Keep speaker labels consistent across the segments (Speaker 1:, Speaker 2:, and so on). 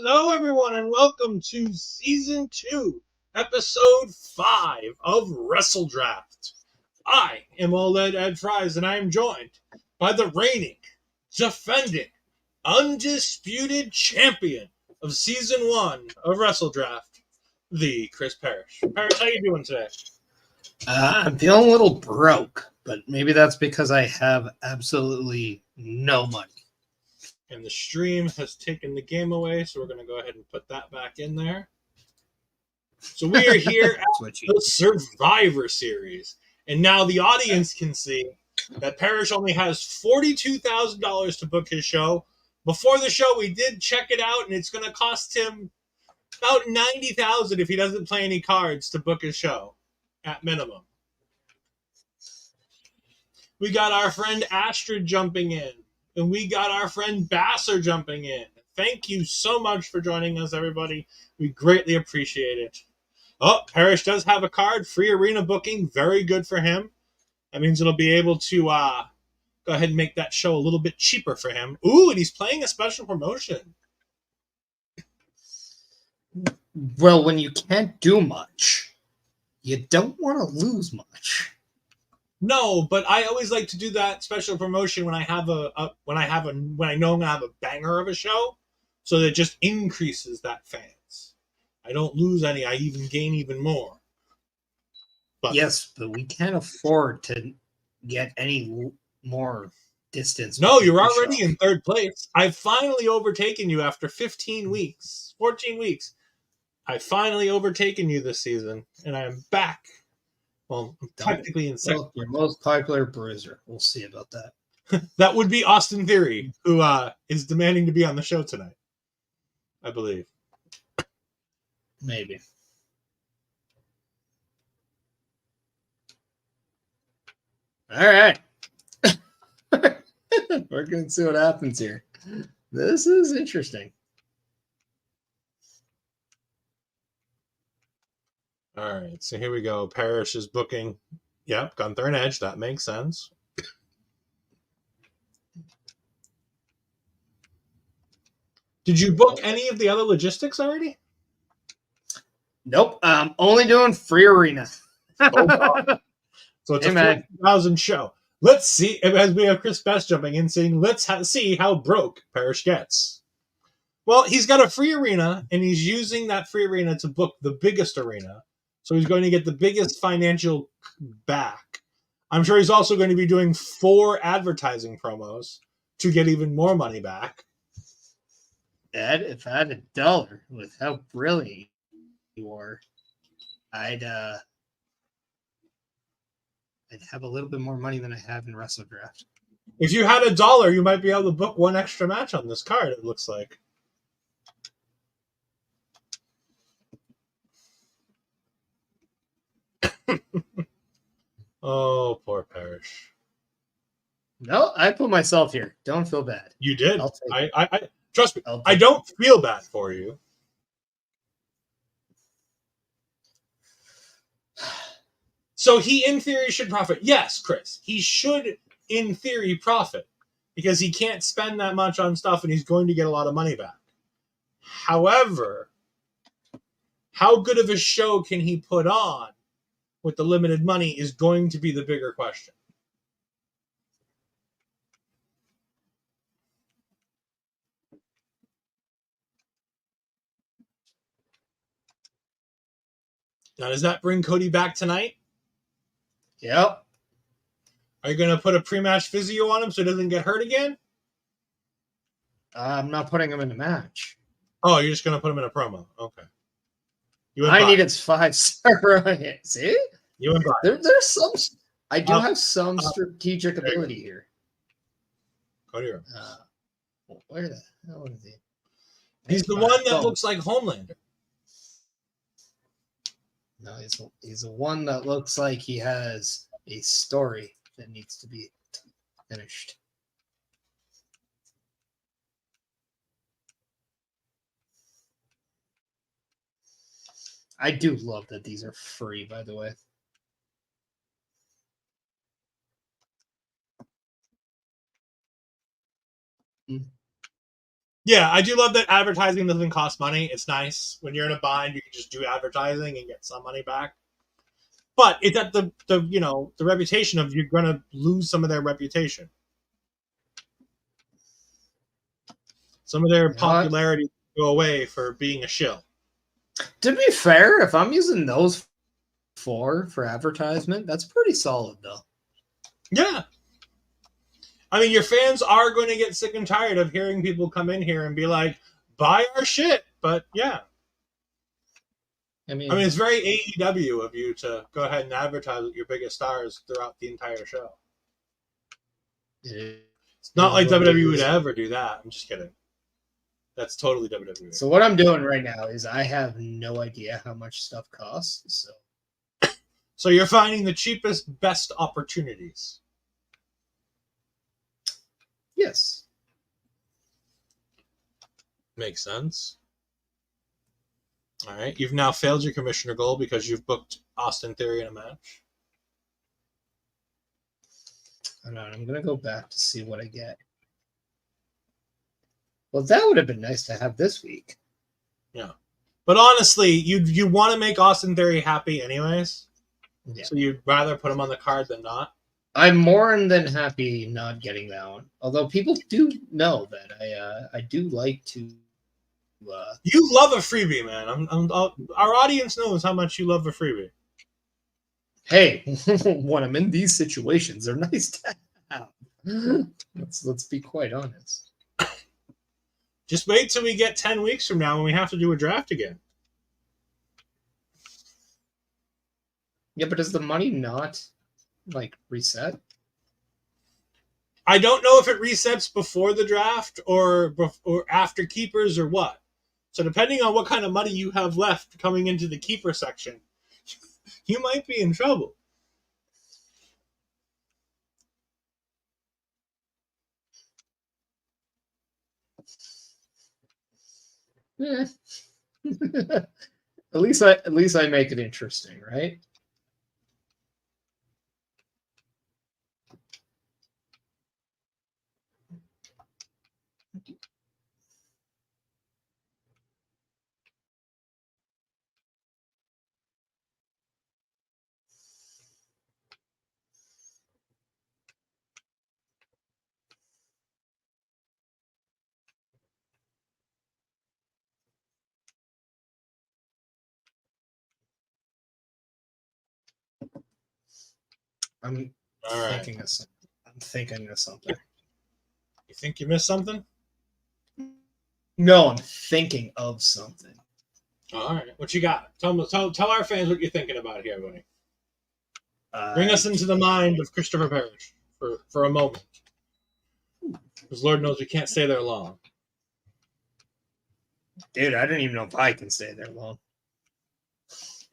Speaker 1: Hello, everyone, and welcome to Season 2, Episode 5 of WRESTLEDRAFT. I am Ol'Ed and Chris, and I am joined by the reigning, defending, undisputed champion of Season 1 of WRESTLEDRAFT, the Chris Perish. Perish, how you doing today?
Speaker 2: I'm feeling a little broke, but maybe that's because I have absolutely no money.
Speaker 1: And the stream has taken the game away, so we're going to go ahead and put that back in there. So we are here at the Survivor Series, and now the audience can see that Perish only has $42,000 to book his show. Before the show, we did check it out, and it's going to cost him about $90,000 if he doesn't play any cards to book his show, at minimum. We got our friend Astrid jumping in. And we got our friend Basser jumping in. Thank you so much for joining us, everybody. We greatly appreciate it. Oh, Perish does have a card. Free arena booking. Very good for him. That means it'll be able to go ahead and make that show a little bit cheaper for him. Ooh, and he's playing a special promotion.
Speaker 2: Well, when you can't do much, you don't want to lose much.
Speaker 1: No, but I always like to do that special promotion when I know I'm gonna have a banger of a show, so that it just increases that fans. I don't lose any; I even gain even more.
Speaker 2: But we can't afford to get any more distance.
Speaker 1: No, you're already in third place. I've finally overtaken you after 14 weeks. I've finally overtaken you this season, and I'm back. Well, I'm technically in second.
Speaker 2: Your most popular bruiser. We'll see about that.
Speaker 1: That would be Austin Theory, who is demanding to be on the show tonight, I believe.
Speaker 2: Maybe. All right. We're going to see what happens here. This is interesting.
Speaker 1: All right, so here we go. Perish is booking. Yep, Gunther and Edge. That makes sense. Did you book any of the other logistics already?
Speaker 2: Nope. I'm only doing free arena.
Speaker 1: Oh, so it's a 40,000 show. Let's see, as we have Chris Best jumping in saying, let's see how broke Perish gets. Well, he's got a free arena, and he's using that free arena to book the biggest arena. So he's going to get the biggest financial back. I'm sure he's also going to be doing 4 advertising promos to get even more money back.
Speaker 2: Ed, if I had $1 with how brilliant you are, I'd have a little bit more money than I have in WrestleDraft.
Speaker 1: If you had $1, you might be able to book 1 extra match on this card, it looks like. Oh, poor Perish.
Speaker 2: No, I put myself here. Don't feel bad.
Speaker 1: You did. I trust me. I don't feel bad for you. So he, in theory, should profit. Yes, Chris. He should, in theory, profit. Because he can't spend that much on stuff and he's going to get a lot of money back. However, how good of a show can he put on with the limited money is going to be the bigger question. Now, does that bring Cody back tonight?
Speaker 2: Yep.
Speaker 1: Are you going to put a pre-match physio on him so he doesn't get hurt again?
Speaker 2: I'm not putting him in the match.
Speaker 1: Oh, you're just going to put him in a promo. Okay.
Speaker 2: I need its 5-star. See?
Speaker 1: You went by.
Speaker 2: There's some. I do have some strategic ability here.
Speaker 1: Cody.
Speaker 2: Where the hell is he?
Speaker 1: He's the one that looks like Homelander.
Speaker 2: No, he's the one that looks like he has a story that needs to be finished. I do love that these are free, by the way.
Speaker 1: Yeah, I do love that advertising doesn't cost money. It's nice when you're in a bind, you can just do advertising and get some money back. But it's at the the reputation of you're going to lose some of their reputation, some of their popularity go away for being a shill.
Speaker 2: To be fair, if I'm using those for advertisement, that's pretty solid though.
Speaker 1: Yeah. I mean, your fans are going to get sick and tired of hearing people come in here and be like, buy our shit. But yeah. I mean, it's very AEW of you to go ahead and advertise with your biggest stars throughout the entire show. It's not like WWE would ever do that. I'm just kidding. That's totally WWE.
Speaker 2: So what I'm doing right now is I have no idea how much stuff costs.
Speaker 1: So you're finding the cheapest, best opportunities.
Speaker 2: Yes.
Speaker 1: Makes sense. All right. You've now failed your commissioner goal because you've booked Austin Theory in a match.
Speaker 2: Hold on. I'm going to go back to see what I get. Well, that would have been nice to have this week.
Speaker 1: Yeah. But honestly, you want to make Austin Theory happy anyways. Yeah. So you'd rather put him on the card than not?
Speaker 2: I'm more than happy not getting that one. Although people do know that I do like to.
Speaker 1: You love a freebie, man. Our audience knows how much you love a freebie.
Speaker 2: Hey, when I'm in these situations, they're nice to have. Let's be quite honest.
Speaker 1: Just wait till we get 10 weeks from now when we have to do a draft again.
Speaker 2: Yeah, but does the money not reset?
Speaker 1: I don't know if it resets before the draft or after keepers or what. So depending on what kind of money you have left coming into the keeper section, you might be in trouble.
Speaker 2: Yeah. At least I make it interesting, right? I'm thinking of something.
Speaker 1: You think you missed something?
Speaker 2: No, I'm thinking of something.
Speaker 1: All right. What you got? Tell our fans what you're thinking about here, buddy. Bring us into the mind of Christopher Perish for a moment. Because Lord knows we can't stay there long.
Speaker 2: Dude, I don't even know if I can stay there long.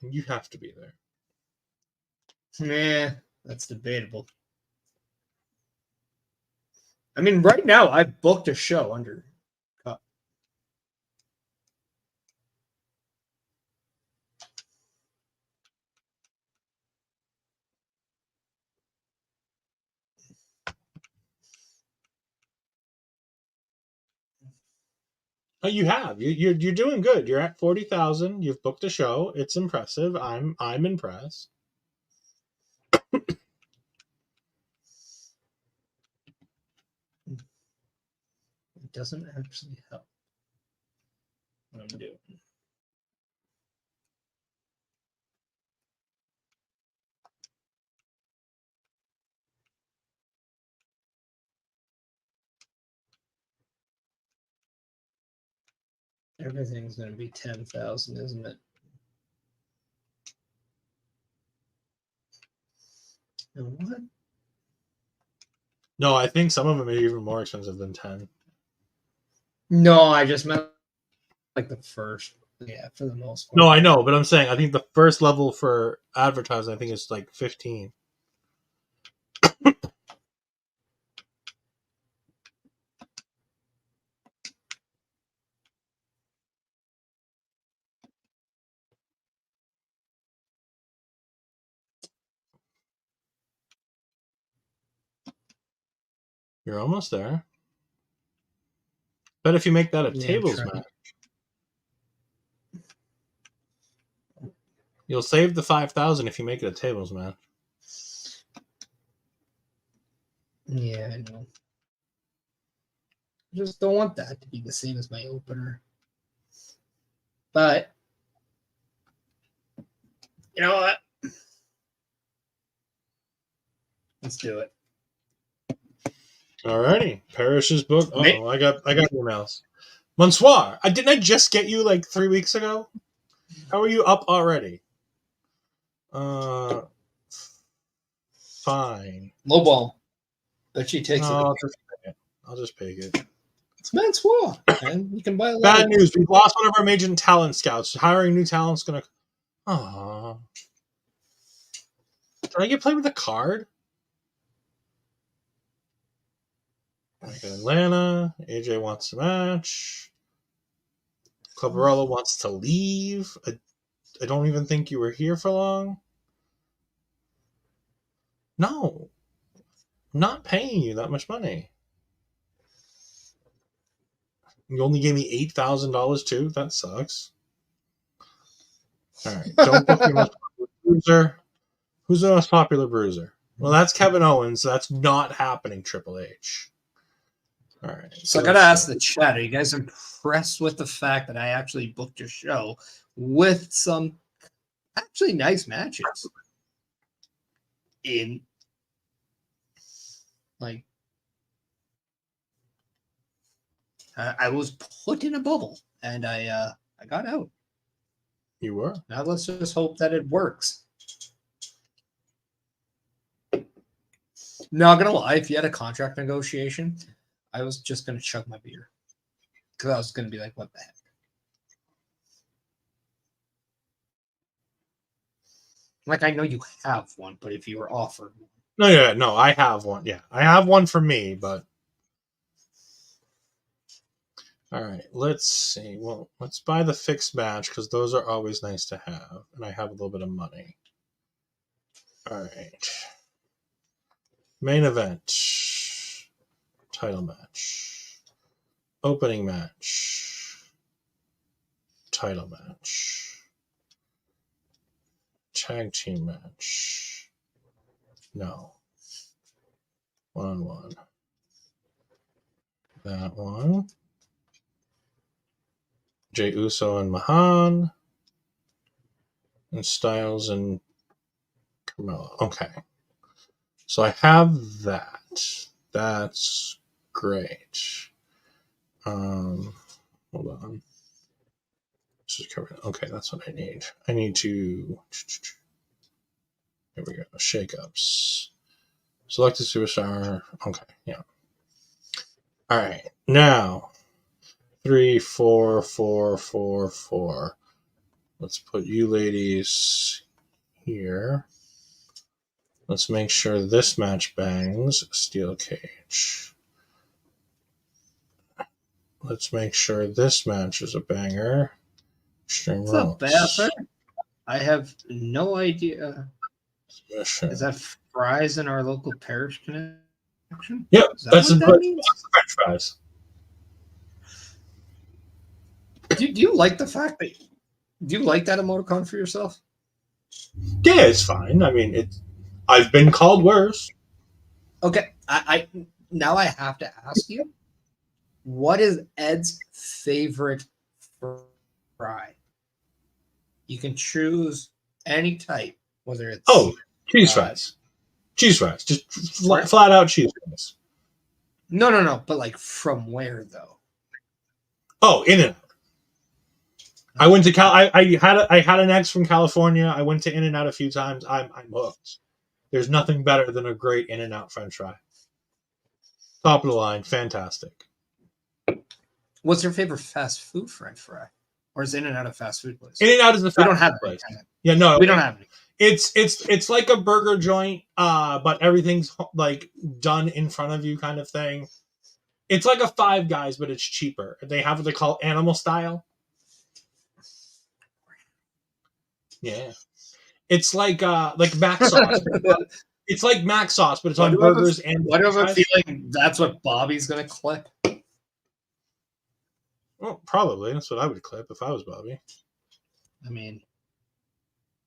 Speaker 1: You have to be there.
Speaker 2: Nah, that's debatable. I mean, right now, I've booked a show under Cup.
Speaker 1: Oh, you have. You're doing good. You're at 40,000. You've booked a show. It's impressive. I'm impressed.
Speaker 2: It doesn't actually help what I'm doing. Everything's going to be 10,000, isn't it? And what?
Speaker 1: No, I think some of them are even more expensive than 10.
Speaker 2: No, I just meant the first. Yeah, for the most part.
Speaker 1: No, I know, but I'm saying I think the first level for advertising, I think is 15. You're almost there. Bet if you make that a tables match, you'll save the 5,000 if you make it a tables match.
Speaker 2: Yeah, I know. I just don't want that to be the same as my opener. But you know what? Let's do it.
Speaker 1: Alrighty. Parish's book. Oh, I got emails. Bonsoir. Didn't I just get you like 3 weeks ago? How are you up already? Fine.
Speaker 2: Low ball. Bet she takes it.
Speaker 1: I'll just pay it.
Speaker 2: It's Bonsoir, and you can buy a lot.
Speaker 1: Bad news. We've lost one of our major talent scouts. Hiring new talent's gonna. Aww. Did I get played with a card? Atlanta. AJ wants to match. Clavarella wants to leave. I don't even think you were here for long. No. I'm not paying you that much money. You only gave me $8,000 too? That sucks. All right. Don't book your most popular bruiser. Who's the most popular bruiser? Well, that's Kevin Owens. So that's not happening, Triple H. All right.
Speaker 2: So I got to ask the chat, are you guys impressed with the fact that I actually booked your show with some actually nice matches? In like, I was put in a bubble and I got out.
Speaker 1: You were.
Speaker 2: Now let's just hope that it works. Not gonna lie, if you had a contract negotiation, I was just gonna chug my beer because I was gonna be like, "What the heck?" Like I know you have one, but if you were offered one,
Speaker 1: no, I have one. Yeah, I have one for me, but all right. Let's see. Well, let's buy the fixed match because those are always nice to have, and I have a little bit of money. All right. Main event. Title match. Opening match. Title match. Tag team match. No. 1-on-1. That one. Jey Uso and Mahan. And Styles and Carmella. Okay. So I have that. That's great. Hold on. Okay, that's what I need. I need to. Here we go. Shakeups. Select a superstar. Okay, yeah. All right. Now, 3, 4, 4, 4, 4. Let's put you ladies here. Let's make sure this match bangs. Steel cage. Let's make sure this match is a banger. Extreme
Speaker 2: what's
Speaker 1: Rules.
Speaker 2: up, Baffer? I have no idea.
Speaker 1: Submission.
Speaker 2: Is that fries in our local parish connection?
Speaker 1: Yep, that's the
Speaker 2: French
Speaker 1: fries.
Speaker 2: Do you like the fact that? Do you like that emoticon for yourself?
Speaker 1: Yeah, it's fine. I mean, I've been called worse.
Speaker 2: Okay, I now I have to ask you, what is Ed's favorite fry? You can choose any type, whether it's
Speaker 1: cheese fries. Cheese fries, just flat out cheese fries.
Speaker 2: No. But like, from where though?
Speaker 1: Oh, In-N-Out. I went to I had an ex from California. I went to In-N-Out a few times. I'm hooked. There's nothing better than a great In-N-Out French fry. Top of the line, fantastic.
Speaker 2: What's your favorite fast food French fry? Or is In-N-Out a fast food place?
Speaker 1: In-N-Out is the fast
Speaker 2: food place.
Speaker 1: We don't have place. Yeah, no,
Speaker 2: we don't have any.
Speaker 1: It's like a burger joint, but everything's like done in front of you, kind of thing. It's like a Five Guys, but it's cheaper. They have what they call animal style. Yeah, it's like mac sauce. It's like mac sauce, but it's on burgers and.
Speaker 2: Why do I have a feeling that's what Bobby's gonna clip?
Speaker 1: Well, probably. That's what I would clip if I was Bobby.
Speaker 2: I mean,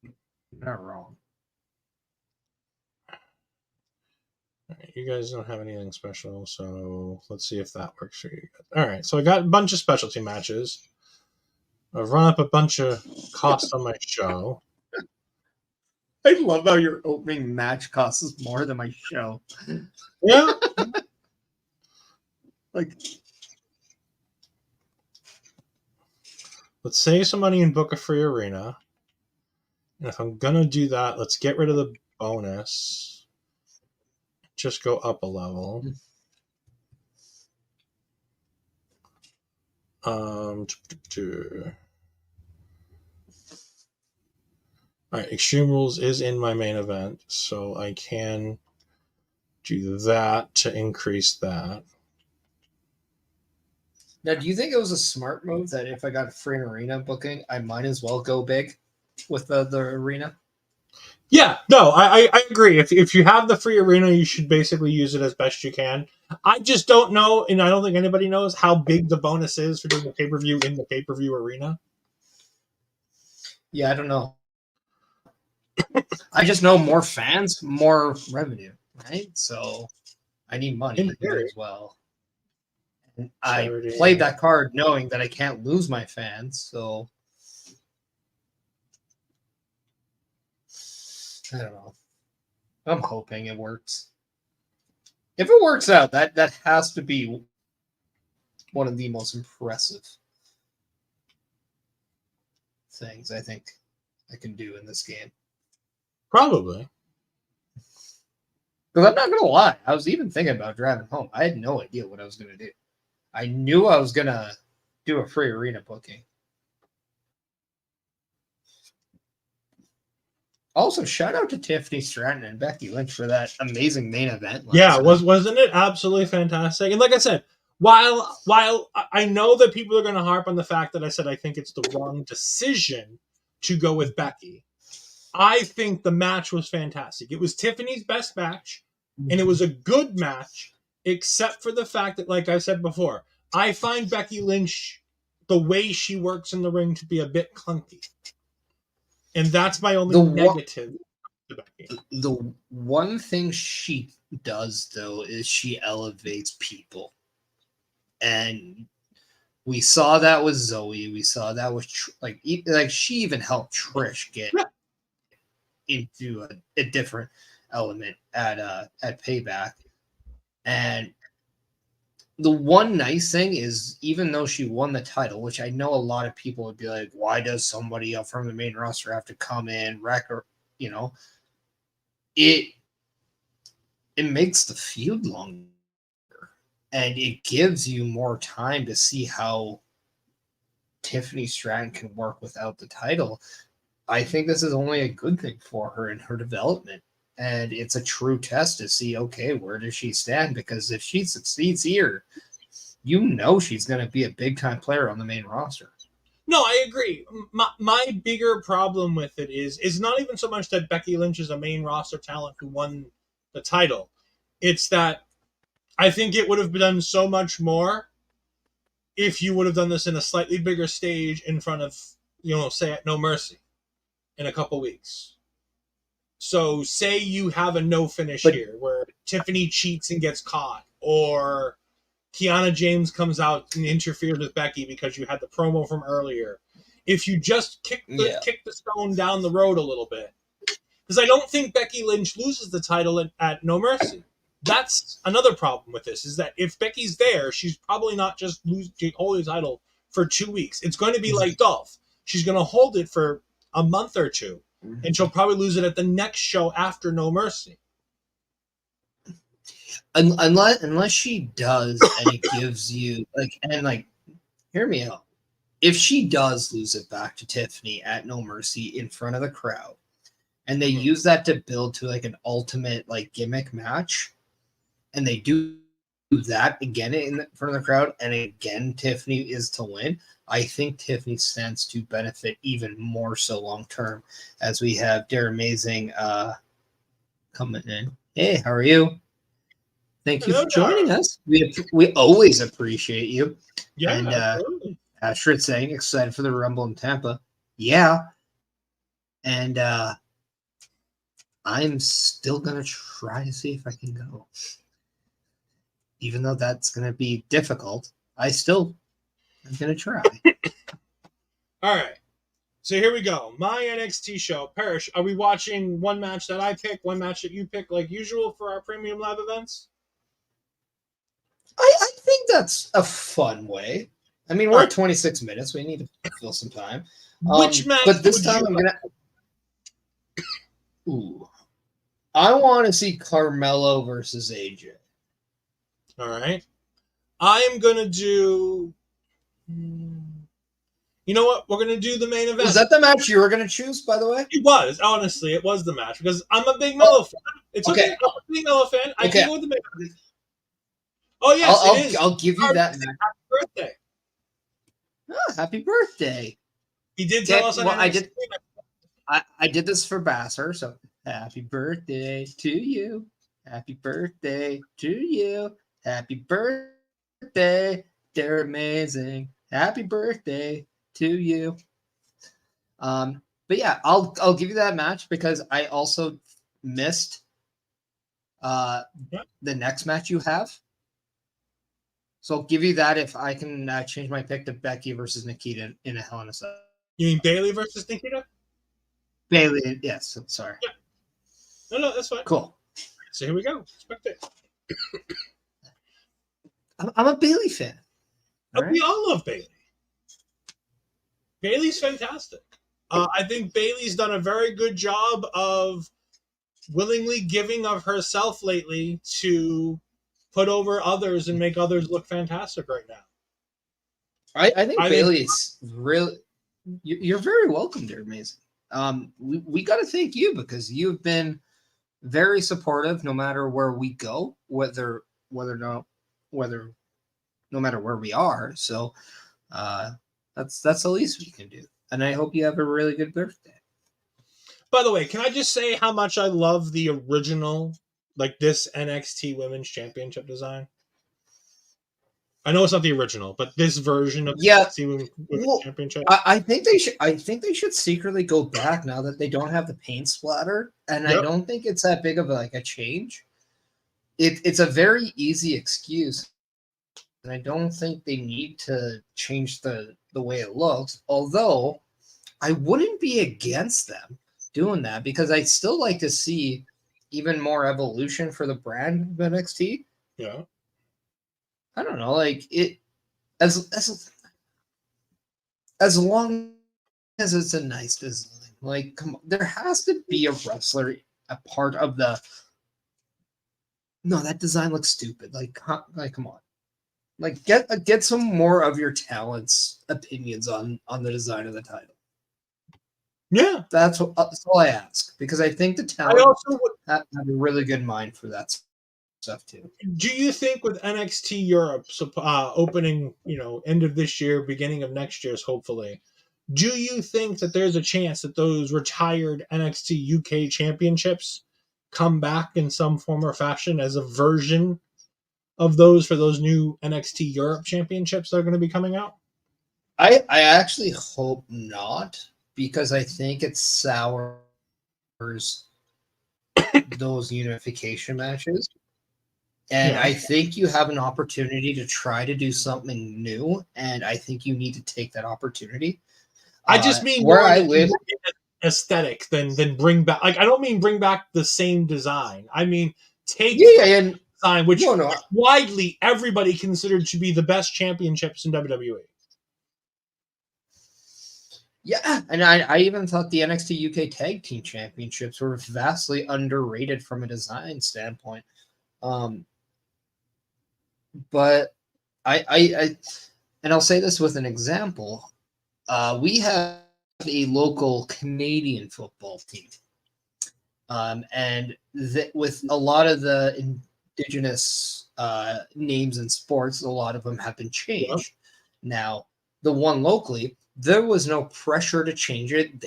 Speaker 2: you're not wrong.
Speaker 1: All right, you guys don't have anything special, so let's see if that works for you. All right, so I got a bunch of specialty matches. I've run up a bunch of costs on my show.
Speaker 2: I love how your opening match costs us more than my show.
Speaker 1: Yeah.
Speaker 2: Like,
Speaker 1: let's save some money and book a free arena. And if I'm gonna do that, let's get rid of the bonus. Just go up a level. All right, Extreme Rules is in my main event, so I can do that to increase that.
Speaker 2: now, do you think it was a smart move that if I got a free arena booking, I might as well go big with the arena?
Speaker 1: Yeah, no, I agree. If you have the free arena, you should basically use it as best you can. I just don't know, and I don't think anybody knows how big the bonus is for doing a pay-per-view in the pay-per-view arena.
Speaker 2: Yeah, I don't know. I just know more fans, more revenue, right? So I need money here as well. And I played that card knowing that I can't lose my fans, so I don't know. I'm hoping it works. If it works out, that has to be one of the most impressive things I think I can do in this game.
Speaker 1: Probably.
Speaker 2: Because I'm not going to lie, I was even thinking about driving home. I had no idea what I was going to do. I knew I was going to do a free arena booking. Also, shout out to Tiffany Stratton and Becky Lynch for that amazing main event.
Speaker 1: Yeah, wasn't it absolutely fantastic? And like I said, while I know that people are going to harp on the fact that I said I think it's the wrong decision to go with Becky, I think the match was fantastic. It was Tiffany's best match, and it was a good match, except for the fact that, like I said before, I find Becky Lynch, the way she works in the ring, to be a bit clunky. And that's my only negative to Becky.
Speaker 2: The one thing she does, though, is she elevates people. And we saw that with Zoe. We saw that with, like she even helped Trish get into a different element at Payback. And the one nice thing is, even though she won the title, which I know a lot of people would be like, why does somebody up from the main roster have to come in, wreck her, you know? It makes the feud longer. And it gives you more time to see how Tiffany Stratton can work without the title. I think this is only a good thing for her in her development. And it's a true test to see, okay, where does she stand? Because if she succeeds here, you know she's going to be a big-time player on the main roster.
Speaker 1: No, I agree. My bigger problem with it is not even so much that Becky Lynch is a main roster talent who won the title. It's that I think it would have done so much more if you would have done this in a slightly bigger stage in front of, say at No Mercy in a couple weeks. So say you have a no finish here where Tiffany cheats and gets caught, or Kiana James comes out and interferes with Becky because you had the promo from earlier. If you just kick the stone down the road a little bit, because I don't think Becky Lynch loses the title at No Mercy. That's another problem with this, is that if Becky's there, she's probably not just holding the title for 2 weeks. It's going to be like golf. She's going to hold it for a month or two, and she'll probably lose it at the next show after No Mercy.
Speaker 2: Unless she does, and it gives you hear me out. If she does lose it back to Tiffany at No Mercy in front of the crowd, and they use that to build to like an ultimate gimmick match, and they do that again in front of the crowd, and again Tiffany is to win, I think Tiffany stands to benefit even more so long term, as we have Dare Amazing coming in. Hey, how are you? Thank you for joining us. We always appreciate you.
Speaker 1: Yeah,
Speaker 2: and Astrid saying, excited for the Rumble in Tampa. Yeah. And I'm still going to try to see if I can go. Even though that's going to be difficult, I'm going to try.
Speaker 1: All right. So here we go. My NXT show. Perish, are we watching one match that I pick, one match that you pick like usual for our premium live events?
Speaker 2: I think that's a fun way. I mean, we're at 26 minutes. We need to fill some time.
Speaker 1: Which match?
Speaker 2: But this time I'm going to... Ooh. I want to see Carmelo versus AJ.
Speaker 1: All right. I am going to do... You know what? We're going to do the main event.
Speaker 2: Was that the match you were going to choose, by the way?
Speaker 1: It was. Honestly, it was the match. Because I'm a big Melo fan. It's okay. I'm a big Melo fan. I can go with the main event. Oh, yes, it is.
Speaker 2: I'll give you that match.
Speaker 1: Happy birthday.
Speaker 2: Oh, happy birthday.
Speaker 1: He did tell us on NXT.
Speaker 2: I did this for Basser, so happy birthday to you. Happy birthday to you. Happy birthday. They're amazing. Happy birthday to you. But yeah, I'll give you that match because I also missed the next match you have. So I'll give you that if I can change my pick to Becky versus Nikita in a Hell in a Cell.
Speaker 1: You mean Bayley versus Nikita?
Speaker 2: Bayley, yes. Sorry.
Speaker 1: Yeah. No, that's fine.
Speaker 2: Cool.
Speaker 1: So here we go. Expect it.
Speaker 2: I'm a Bayley fan.
Speaker 1: Right? We all love Bayley. Bayley's fantastic. I think Bayley's done a very good job of willingly giving of herself lately to put over others and make others look fantastic right now.
Speaker 2: I think Bayley's really... You're very welcome, dear Amazing. We got to thank you because you've been very supportive no matter where we go, no matter where we are. So that's the least we can do. And I hope you have a really good birthday.
Speaker 1: By the way, can I just say how much I love the original, like this NXT Women's Championship design? I know it's not the original, but this version of the NXT Women's Championship.
Speaker 2: I think they should secretly go back now that they don't have the paint splatter, and I don't think it's that big of a change. It's a very easy excuse, and I don't think they need to change the way it looks. Although I wouldn't be against them doing that because I still like to see even more evolution for the brand of NXT.
Speaker 1: Yeah.
Speaker 2: I don't know, like it as long as it's a nice design. Like, come on, there has to be a wrestler a part of the. No, that design looks stupid. Like come on, like get some more of your talents' opinions on the design of the title.
Speaker 1: Yeah,
Speaker 2: that's all I ask because I think the talent have a really good mind for that stuff too.
Speaker 1: Do you think with NXT Europe opening, end of this year, beginning of next year's, hopefully, do you think that there's a chance that those retired NXT UK championships come back in some form or fashion as a version of those for those new NXT Europe championships that are going to be coming out?
Speaker 2: I actually hope not because I think it sours those unification matches. And I think you have an opportunity to try to do something new, and I think you need to take that opportunity.
Speaker 1: I just mean
Speaker 2: where I live,
Speaker 1: aesthetic than bring back. Like I don't mean bring back the same design. I mean take
Speaker 2: and
Speaker 1: design which widely everybody considered to be the best championships in WWE.
Speaker 2: Yeah, and I even thought the NXT UK Tag Team Championships were vastly underrated from a design standpoint. But I and I'll say this with an example. We have a local Canadian football team. And with a lot of the indigenous names in sports, a lot of them have been changed. Yep. Now, the one locally, there was no pressure to change it.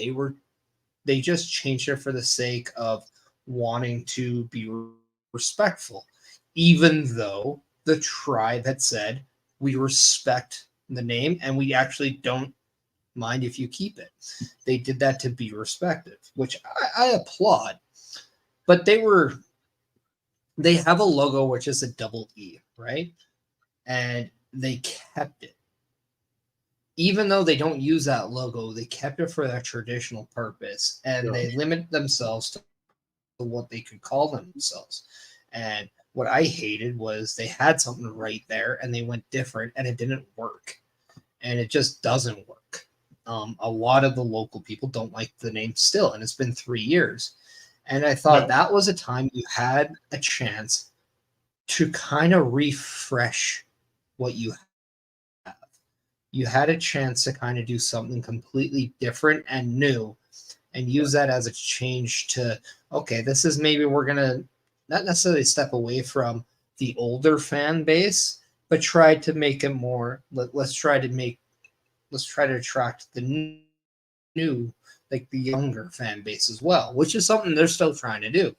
Speaker 2: They just changed it for the sake of wanting to be respectful, even though the tribe had said we respect the name, and we actually don't mind if you keep it. They did that to be respected, which I applaud. But they have a logo which is a double E, right? And they kept it. Even though they don't use that logo, they kept it for that traditional purpose, and they limit themselves to what they could call themselves. And what I hated was they had something right there and they went different and it didn't work. And it just doesn't work. A lot of the local people don't like the name still, and it's been 3 years. And I thought that was a time you had a chance to kind of refresh what you have. You had a chance to kind of do something completely different and new, and use that as a change to, okay, this is maybe we're going to not necessarily step away from the older fan base, but try to make it more, let's try to attract the new, like the younger fan base as well, which is something they're still trying to do.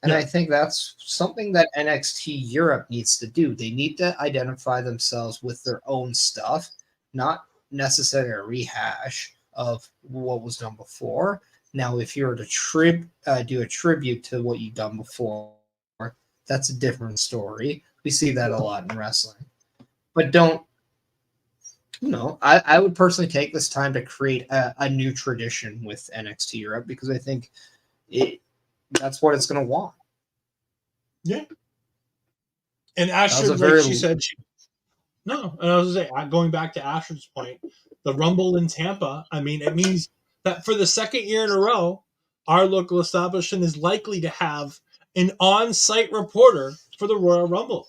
Speaker 2: And I think that's something that NXT Europe needs to do. They need to identify themselves with their own stuff, not necessarily a rehash of what was done before. Now, if you were to do a tribute to what you've done before, that's a different story. We see that a lot in wrestling. But don't, I would personally take this time to create a new tradition with NXT Europe, because I think that's what it's going to want.
Speaker 1: Yeah. And Astrid, she said, no, and I was going to say, going back to Astrid's point, the Rumble in Tampa, I mean, it means that for the second year in a row, our local establishment is likely to have an on-site reporter for the Royal Rumble.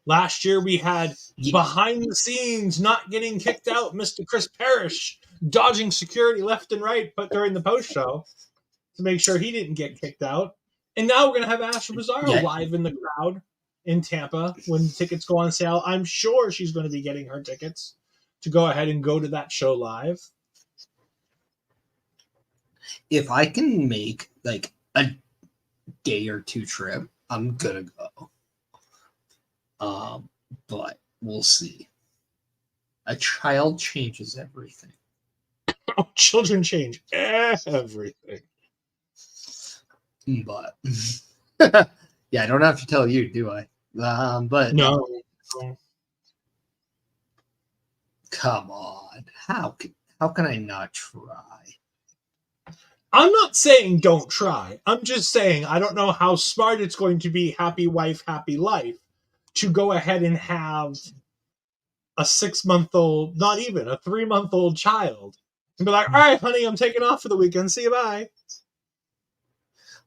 Speaker 1: Last year, we had behind the scenes, not getting kicked out, Mr. Chris Perish dodging security left and right, but during the post-show to make sure he didn't get kicked out. And now we're going to have Astrid Bizarro live in the crowd in Tampa when tickets go on sale. I'm sure she's going to be getting her tickets to go ahead and go to that show live.
Speaker 2: If I can make like a day or two trip, I'm going to go. But we'll see. A child changes everything.
Speaker 1: Oh, children change everything.
Speaker 2: But yeah, I don't have to tell you, do I? But
Speaker 1: no.
Speaker 2: Come on, how can I not try?
Speaker 1: I'm not saying don't try. I'm just saying I don't know how smart it's going to be. Happy wife, happy life. To go ahead and have a 6-month-old, not even a 3-month-old child, and be like, all right, honey, I'm taking off for the weekend. See you, bye.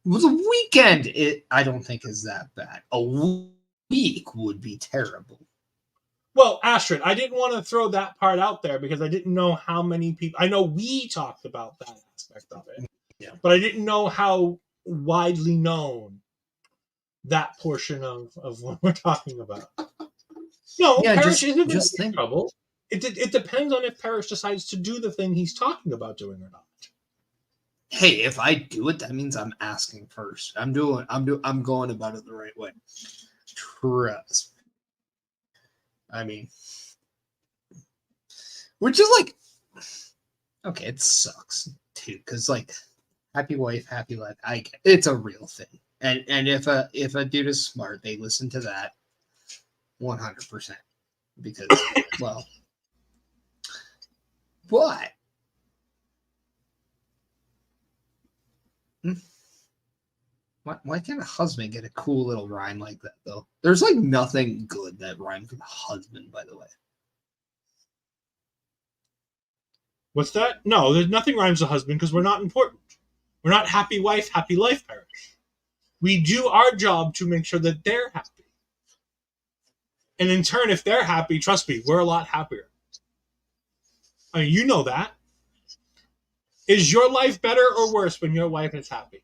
Speaker 2: Well, the weekend, I don't think is that bad. A week would be terrible.
Speaker 1: Well, Astrid, I didn't want to throw that part out there because I didn't know how many people. I know we talked about that aspect of it, but I didn't know how widely known that portion of what we're talking about. No, Perish isn't just in trouble. It depends on if Perish decides to do the thing he's talking about doing or not.
Speaker 2: Hey, if I do it, that means I'm asking first. I'm going about it the right way. Trust. I mean, which is like, okay, it sucks too, because like, happy wife, happy life. It's a real thing, and if a dude is smart, they listen to that 100%, because well, but. Why can't a husband get a cool little rhyme like that, though? There's like nothing good that rhymes with husband, by the way.
Speaker 1: What's that? No, there's nothing rhymes with husband because we're not important. We're not happy wife, happy life, Perish. We do our job to make sure that they're happy. And in turn, if they're happy, trust me, we're a lot happier. I mean, you know that. Is your life better or worse when your wife is happy?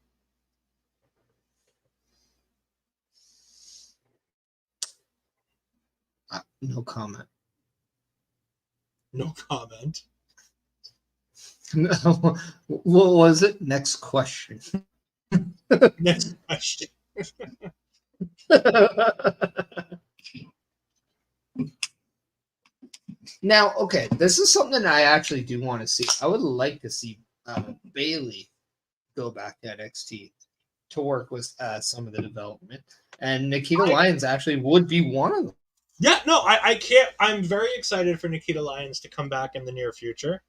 Speaker 2: No comment.
Speaker 1: No comment.
Speaker 2: What was it? Next question.
Speaker 1: Next question.
Speaker 2: Now, okay, this is something I actually do want to see. I would like to see Bailey go back to NXT to work with some of the development, and Nikita Lyons actually would be one of them.
Speaker 1: Yeah, no, I can't. I'm very excited for Nikita Lyons to come back in the near future.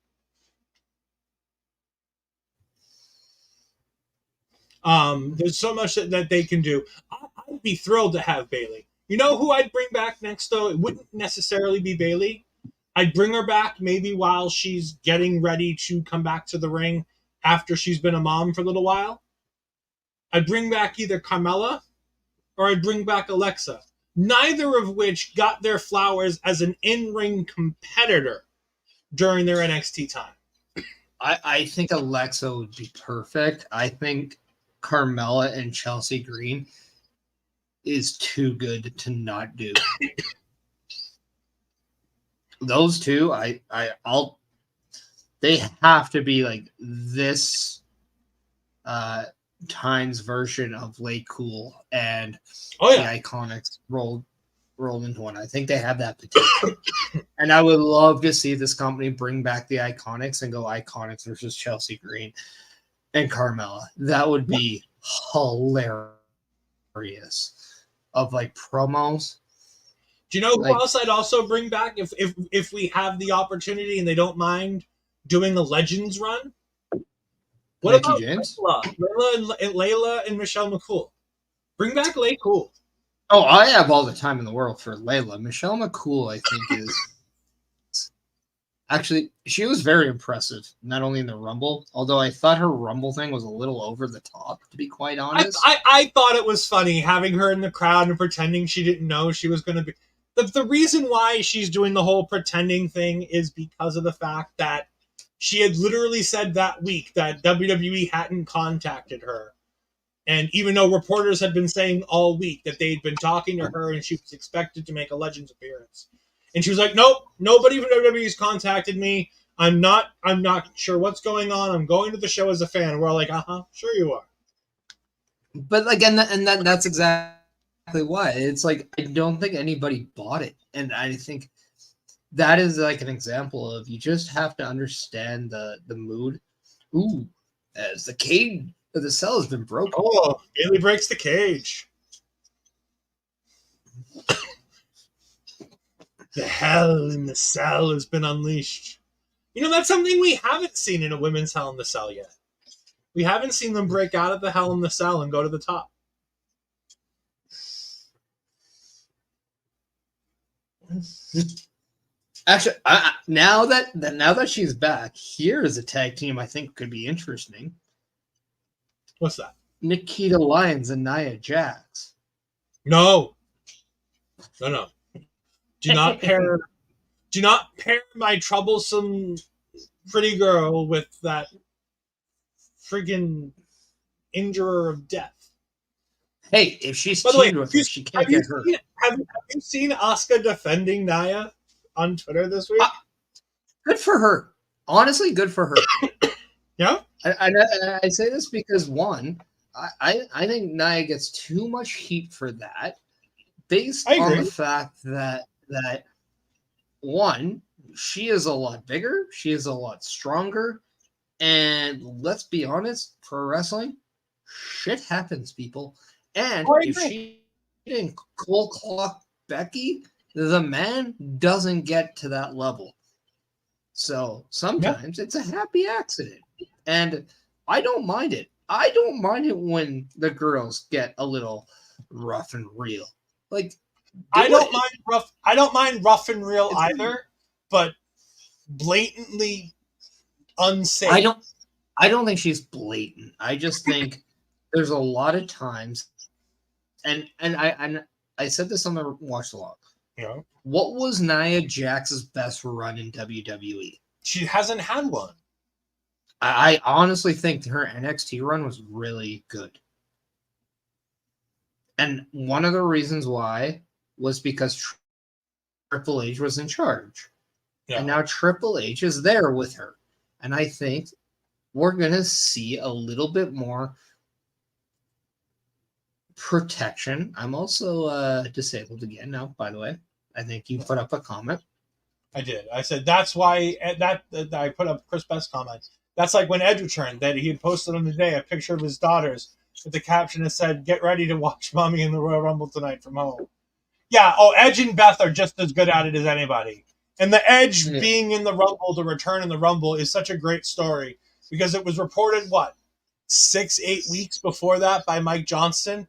Speaker 1: There's so much that they can do. I'd be thrilled to have Bailey. You know who I'd bring back next, though? It wouldn't necessarily be Bailey. I'd bring her back maybe while she's getting ready to come back to the ring after she's been a mom for a little while. I'd bring back either Carmella or I'd bring back Alexa, neither of which got their flowers as an in-ring competitor during their NXT time.
Speaker 2: I think Alexa would be perfect. I think Carmella and Chelsea Green is too good to not do. Those two, I'll they have to be like this times version of Lay Cool and the Iconics rolled into one. I think they have that potential. And I would love to see this company bring back the Iconics and go Iconics versus Chelsea Green and Carmella. That would be hilarious. Of like promos.
Speaker 1: Do you know who else I'd also bring back if we have the opportunity and they don't mind doing a Legends run? What about
Speaker 2: James?
Speaker 1: Layla and Michelle McCool? Bring back Lay Cool.
Speaker 2: Oh, I have all the time in the world for Layla. Michelle McCool, I think, is actually, she was very impressive, not only in the Rumble, although I thought her Rumble thing was a little over the top, to be quite honest.
Speaker 1: I thought it was funny having her in the crowd and pretending she didn't know she was going to be. The reason why she's doing the whole pretending thing is because of the fact that she had literally said that week that WWE hadn't contacted her. And even though reporters had been saying all week that they'd been talking to her and she was expected to make a Legends appearance. And she was like, nope, nobody from WWE's contacted me. I'm not sure what's going on. I'm going to the show as a fan. We're all like, sure you are.
Speaker 2: But again, that's exactly why. It's like, I don't think anybody bought it. And I think that is like an example of you just have to understand the mood. Ooh, as the cage of the cell has been broken.
Speaker 1: Oh, Bailey breaks the cage. The hell in the cell has been unleashed. You know, that's something we haven't seen in a women's Hell in the Cell yet. We haven't seen them break out of the Hell in the Cell and go to the top.
Speaker 2: Actually, now that she's back, here is a tag team I think could be interesting.
Speaker 1: What's that?
Speaker 2: Nikita Lyons and Nia Jax.
Speaker 1: No. Do not pair my troublesome pretty girl with that friggin' injurer of death.
Speaker 2: Hey, if she's teamed with her, she can't get hurt.
Speaker 1: Have you seen Asuka defending Nia on Twitter this week?
Speaker 2: Good for her. Honestly, good for her.
Speaker 1: Yeah?
Speaker 2: I say this because, one, I think Nia gets too much heat for that based on the fact that one, she is a lot bigger, she is a lot stronger, and let's be honest, pro wrestling, shit happens, people. And if she didn't cold clock Becky, the man doesn't get to that level. So sometimes it's a happy accident. And I don't mind it. I don't mind it when the girls get a little rough and real. Like,
Speaker 1: I don't mind rough and real either, but blatantly unsafe.
Speaker 2: I don't think she's blatant. I just think there's a lot of times, and I said this on the watch along.
Speaker 1: Yeah.
Speaker 2: What was Nia Jax's best run in WWE?
Speaker 1: She hasn't had one.
Speaker 2: I honestly think her NXT run was really good. And one of the reasons why was because Triple H was in charge. Yeah. And now Triple H is there with her. And I think we're going to see a little bit more protection. I'm also disabled again now, by the way. I think you put up a comment.
Speaker 1: I did. I said that's why that I put up Chris Best comment. That's like when Edge returned, that he had posted on the day a picture of his daughters with the caption that said, "Get ready to watch Mommy in the Royal Rumble tonight from home." Yeah, Edge and Beth are just as good at it as anybody. And the Edge being in the Rumble, the return in the Rumble, is such a great story because it was reported, 6-8 weeks before that by Mike Johnson.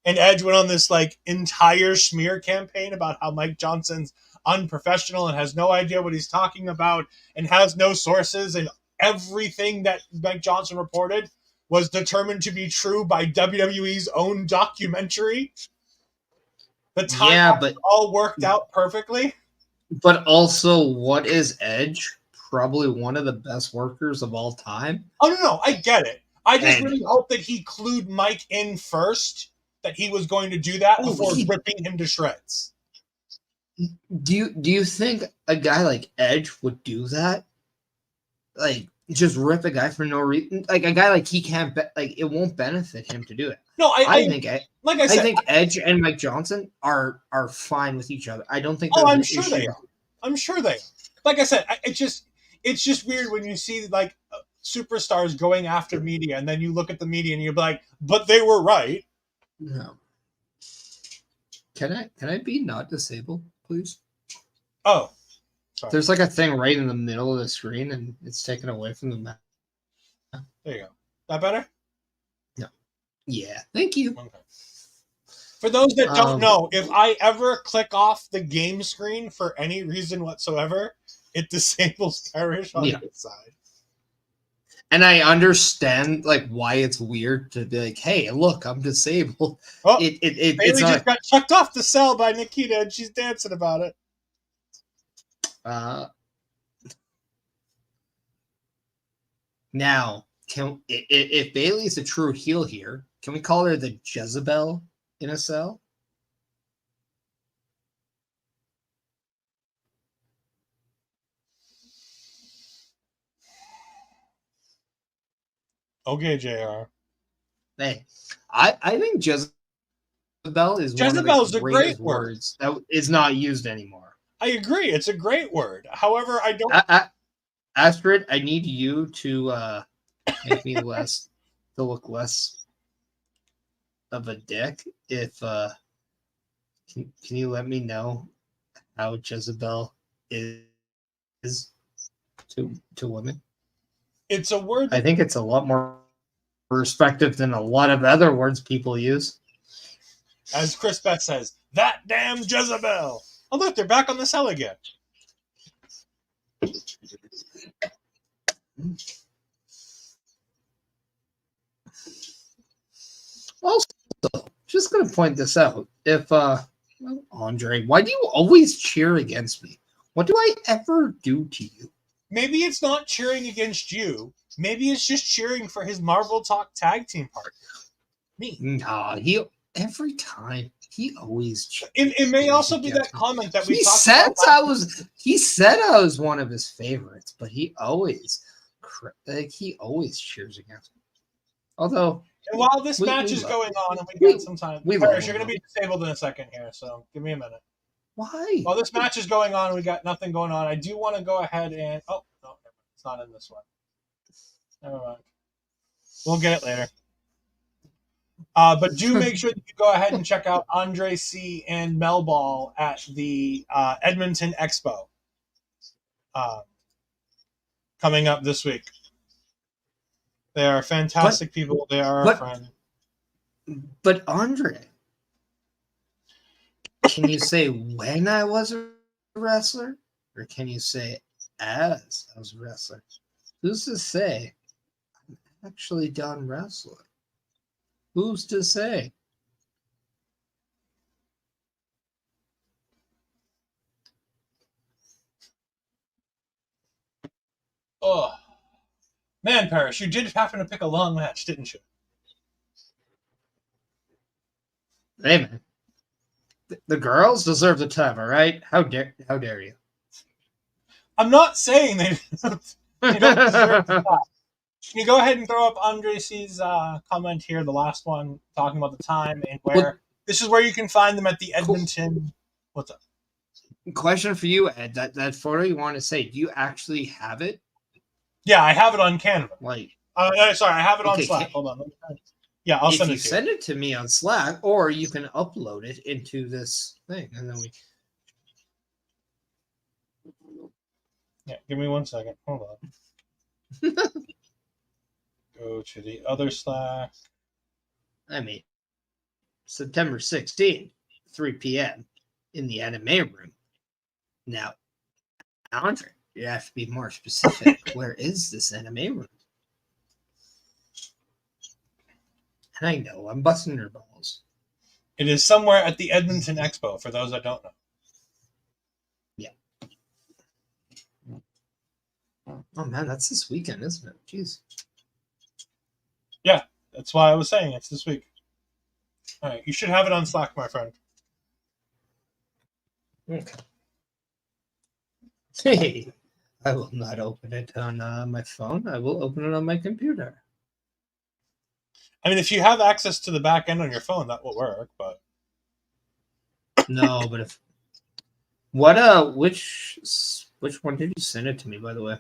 Speaker 1: And Edge went on this entire smear campaign about how Mike Johnson's unprofessional and has no idea what he's talking about and has no sources, and everything that Mike Johnson reported was determined to be true by WWE's own documentary. The time all worked out perfectly.
Speaker 2: But also, what is Edge? Probably one of the best workers of all time.
Speaker 1: Oh, no, I get it. I just really hope that he clued Mike in first, that he was going to do that before ripping him to shreds.
Speaker 2: Do you think a guy like Edge would do that? Like, just rip a guy for no reason? Like, a guy like he can't, it won't benefit him to do it.
Speaker 1: No, I think,
Speaker 2: like I said, I think Edge and Mike Johnson are fine with each other. I don't think.
Speaker 1: I'm sure they are. I'm sure they are. Like I said, it's just weird when you see superstars going after media, and then you look at the media and you're like, but they were right.
Speaker 2: No. Can I be not disabled, please?
Speaker 1: Oh, sorry.
Speaker 2: There's a thing right in the middle of the screen, and it's taken away from the map.
Speaker 1: There you go. That better?
Speaker 2: No. Yeah. Thank you.
Speaker 1: Okay. For those that don't know, if I ever click off the game screen for any reason whatsoever, it disables Perish on the side.
Speaker 2: And I understand why it's weird to be like, hey, look, I'm disabled.
Speaker 1: Oh, Bailey just got chucked off the cell by Nikita, and she's dancing about it.
Speaker 2: Now, if Bailey's a true heel here, can we call her the Jezebel in a cell?
Speaker 1: Okay, JR.
Speaker 2: Hey, I think Jezebel is
Speaker 1: Jezebel's
Speaker 2: one of the great words that is not used anymore.
Speaker 1: I agree. It's a great word. However, I don't...
Speaker 2: Astrid, I need you to make me look less of a dick. If can you let me know how Jezebel is to women?
Speaker 1: It's a word.
Speaker 2: I think it's a lot more respective than a lot of other words people use.
Speaker 1: As Chris Beck says, that damn Jezebel. Oh, look, they're back on the cell again.
Speaker 2: Also, just going to point this out. If, Andre, why do you always cheer against me? What do I ever do to you?
Speaker 1: Maybe it's not cheering against you. Maybe it's just cheering for his Marvel Talk tag team partner. Me.
Speaker 2: Nah, every time he always.
Speaker 1: It may also be that comment that we talked
Speaker 2: about. He said I was one of his favorites, but he always cheers against me. Although,
Speaker 1: and while this match is going on, and we got some time, Perish, you're going to be disabled in a second here, so give me a minute.
Speaker 2: Why?
Speaker 1: While this match is going on, we got nothing going on. I do want to go ahead and it's not in this one. Never mind. We'll get it later. But do make sure that you go ahead and check out Andre C. and Mel Ball at the Edmonton Expo coming up this week. They are fantastic people. They are our friend.
Speaker 2: But Andre, can you say when I was a wrestler? Or can you say as I was a wrestler? Who's to say I'm actually done wrestling? Who's to say?
Speaker 1: Oh. Man, Perish, you did happen to pick a long match, didn't you?
Speaker 2: Hey, man. The girls deserve the time, all right? How dare you?
Speaker 1: I'm not saying they don't deserve the time. Can you go ahead and throw up Andre C's comment here, the last one, talking about the time and where... This is where you can find them at the Edmonton... What's up?
Speaker 2: Question for you, Ed. That photo you want to say, do you actually have it?
Speaker 1: Yeah, I have it on Canva.
Speaker 2: Like,
Speaker 1: sorry, I have it on Slack. Hold on. Yeah, I'll send it to you.
Speaker 2: If you send it to me on Slack, or you can upload it into this thing, and then we.
Speaker 1: Yeah, give me 1 second. Hold on. Go to the other Slack.
Speaker 2: I mean, September 16th, 3 p.m. in the anime room. Now, Andre, you have to be more specific. Where is this anime room? And I know I'm busting your balls.
Speaker 1: It is somewhere at the Edmonton Expo, for those that don't know.
Speaker 2: Yeah. Oh, man, that's this weekend, isn't it? Jeez.
Speaker 1: Yeah, that's why I was saying it's this week. All right, you should have it on Slack, my friend.
Speaker 2: Okay. Hey, I will not open it on my phone. I will open it on my computer.
Speaker 1: I mean, if you have access to the back end on your phone, that will work, but...
Speaker 2: No, but if... What, which one did you send it to me, by the way?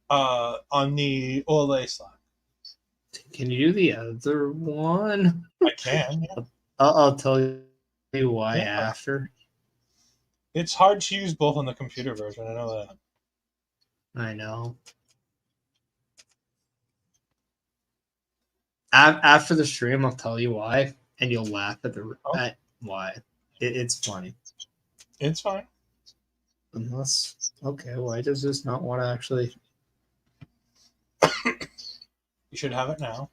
Speaker 1: On the Ol'Ed Slack.
Speaker 2: Can you do the other one?
Speaker 1: I can, yeah.
Speaker 2: I'll tell you why after.
Speaker 1: It's hard to use both on the computer version, I know that.
Speaker 2: I know. After the stream, I'll tell you why, and you'll laugh at why. It's funny.
Speaker 1: It's fine.
Speaker 2: Unless, okay, why does this not want to actually...
Speaker 1: You should have it now.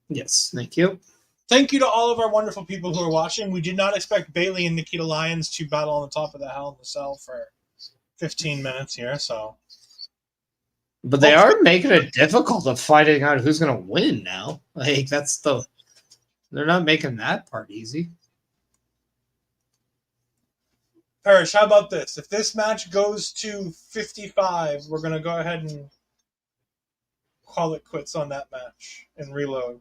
Speaker 2: Yes, thank you.
Speaker 1: Thank you to all of our wonderful people who are watching. We did not expect Bailey and Nikita Lyons to battle on the top of the Hell in the Cell for 15 minutes here, so...
Speaker 2: But they are making it difficult of finding out who's going to win now. Like, that's the... They're not making that part easy.
Speaker 1: Perish, how about this? If this match goes to 55, we're going to go ahead and call it quits on that match and reload.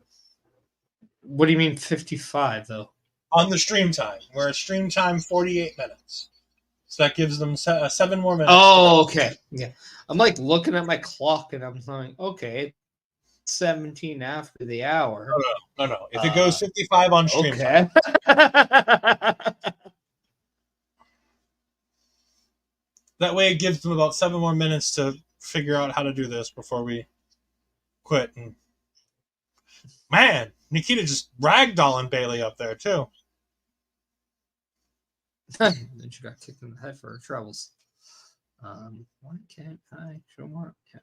Speaker 2: What do you mean 55, though?
Speaker 1: On the stream time. We're at stream time 48 minutes. So that gives them 7 more minutes.
Speaker 2: Oh, okay. Yeah. I'm like looking at my clock and I'm like, okay, 17 after the hour.
Speaker 1: No. If it goes 55 on stream
Speaker 2: time.
Speaker 1: That way it gives them about 7 more minutes to figure out how to do this before we quit. And man, Nikita just ragdolling Bailey up there, too.
Speaker 2: Then she got kicked in the head for her troubles. Why can't I show more? Yeah.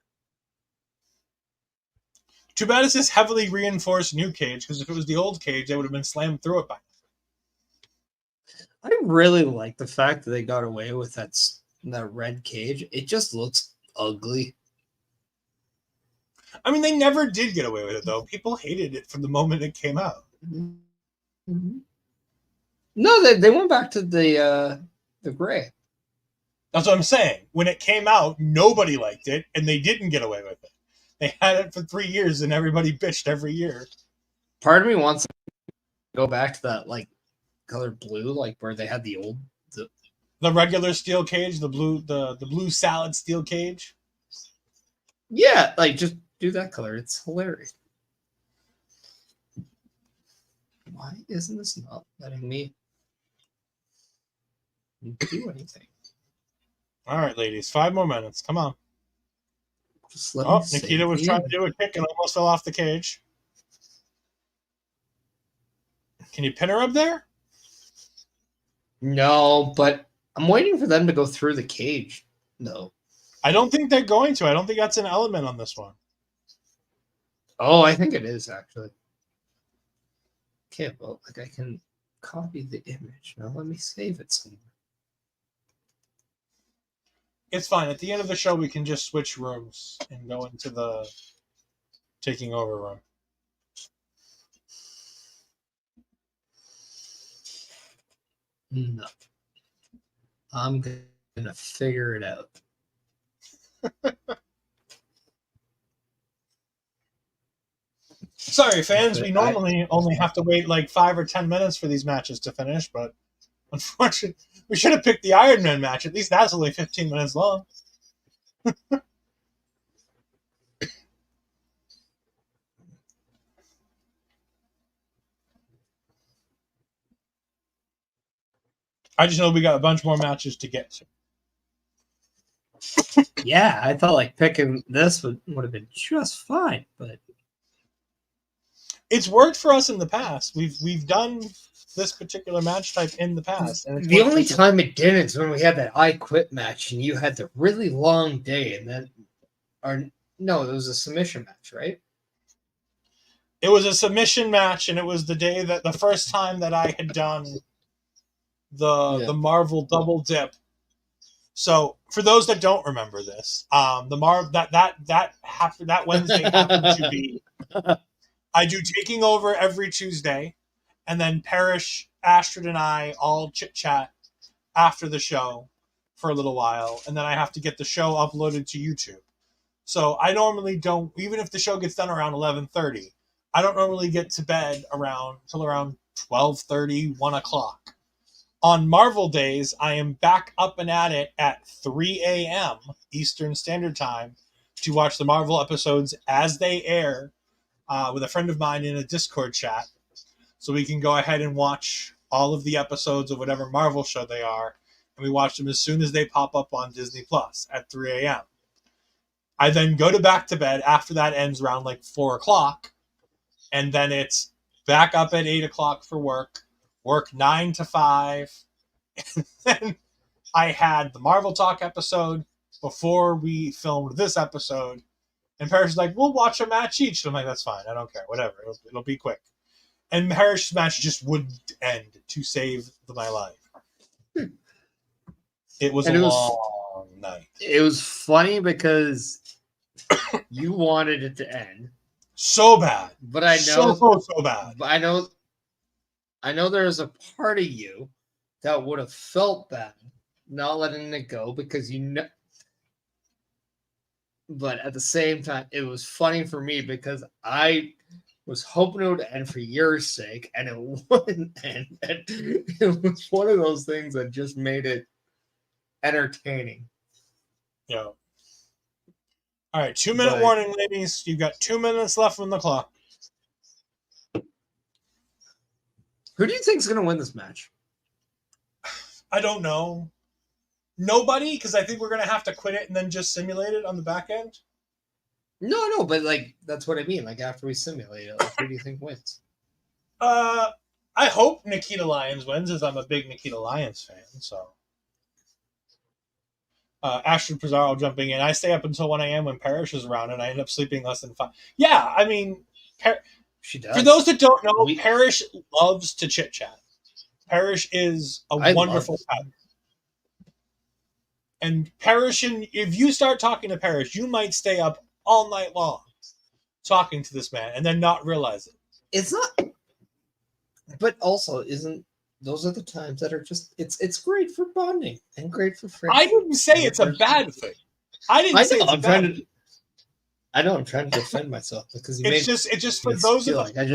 Speaker 1: Too bad it's this heavily reinforced new cage, because if it was the old cage, they would have been slammed through it by now.
Speaker 2: I really like the fact that they got away with that red cage. It just looks ugly.
Speaker 1: I mean, they never did get away with it, though. People hated it from the moment it came out.
Speaker 2: Mm-hmm. No, they went back to the gray.
Speaker 1: That's what I'm saying. When it came out, nobody liked it, and they didn't get away with it. They had it for 3 years, and everybody bitched every year.
Speaker 2: Part of me wants to go back to that like color blue, like where they had the old
Speaker 1: the regular steel cage, the blue salad steel cage.
Speaker 2: Yeah, like just do that color. It's hilarious. Why isn't this not letting me do anything?
Speaker 1: All right, ladies, 5 more minutes. Come on.
Speaker 2: Just let me
Speaker 1: Nikita was trying to do a kick and almost fell off the cage. Can you pin her up there?
Speaker 2: No, but I'm waiting for them to go through the cage. No.
Speaker 1: I don't think they're going to. I don't think that's an element on this one.
Speaker 2: Oh, I think it is, actually. Okay, well, like I can copy the image. Now let me save it somewhere.
Speaker 1: It's fine. At the end of the show, we can just switch rooms and go into the taking over room.
Speaker 2: No. I'm going to figure it out.
Speaker 1: Sorry, fans. We normally only have to wait like 5 or 10 minutes for these matches to finish, but unfortunately, We should have picked the Iron Man match. At least that's only 15 minutes long. I just know we got a bunch more matches to get to.
Speaker 2: Yeah, I thought like picking this would have been just fine, but
Speaker 1: it's worked for us in the past. We've done this particular match type in the past, and
Speaker 2: the only time it didn't is when we had that I Quit match, and you had the really long day, and then, no, it was a submission match, right?
Speaker 1: It was a submission match, and it was the day that the first time that I had done the Marvel double dip. So for those that don't remember this, that Wednesday happened to be. I do Taking Over every Tuesday, and then Perish, Astrid, and I all chit chat after the show for a little while, and then I have to get the show uploaded to YouTube. So I normally don't, even if the show gets done around 11:30, I don't normally get to bed until around 12:30, 1 o'clock. On Marvel days, I am back up and at it at 3 a.m. Eastern Standard Time to watch the Marvel episodes as they air with a friend of mine in a Discord chat. So we can go ahead and watch all of the episodes of whatever Marvel show they are. And we watch them as soon as they pop up on Disney Plus at 3 a.m. I then go back to bed after that ends around like 4 o'clock. And then it's back up at 8 o'clock for work 9 to 5. And then I had the Marvel Talk episode before we filmed this episode. And Perish is like, we'll watch a match each. And I'm like, that's fine. I don't care. Whatever. It'll be quick. And Perish's match just wouldn't end to save my life. It was a long night. It
Speaker 2: was funny because you wanted it to end.
Speaker 1: So bad.
Speaker 2: But I know
Speaker 1: so bad.
Speaker 2: But I know there's a part of you that would have felt bad not letting it go because you know. But at the same time, it was funny for me because I was hoping it would end for your sake, and it wouldn't end. And it was one of those things that just made it entertaining.
Speaker 1: Yeah. All right, 2-minute warning, ladies. You've got 2 minutes left on the clock.
Speaker 2: Who do you think is going to win this match?
Speaker 1: I don't know. Nobody, because I think we're going to have to quit it and then just simulate it on the back end.
Speaker 2: No, but like that's what I mean. Like after we simulate it, like, who do you think wins?
Speaker 1: I hope Nikita Lyons wins, as I'm a big Nikita Lyons fan. So, Ashton Pizarro jumping in. I stay up until 1 a.m. when Perish is around, and I end up sleeping less than 5. Yeah, I mean,
Speaker 2: she does.
Speaker 1: For those that don't know, Perish loves to chit chat. Perish is a wonderful guy. And Perish, if you start talking to Perish, you might stay up all night long talking to this man and then not realize it.
Speaker 2: It's not, but also those are the times that are just it's great for bonding and great for friendship.
Speaker 1: I didn't say it's a bad thing. I didn't say it's a bad thing.
Speaker 2: I know I'm trying to defend myself because
Speaker 1: it's just for those of us that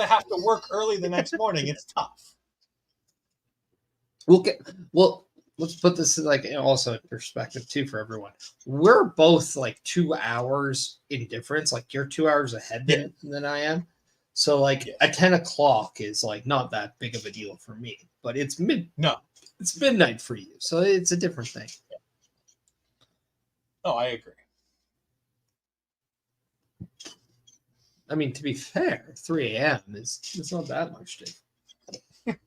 Speaker 1: have to work early the next morning, it's tough.
Speaker 2: Let's put this like also in perspective too for everyone. We're both like 2 hours in difference. Like you're 2 hours ahead than I am. So like at 10 o'clock is like not that big of a deal for me. But it's it's midnight for you. So it's a different thing.
Speaker 1: Yeah. Oh, I agree.
Speaker 2: I mean, to be fair, 3 a.m. it's not that much different.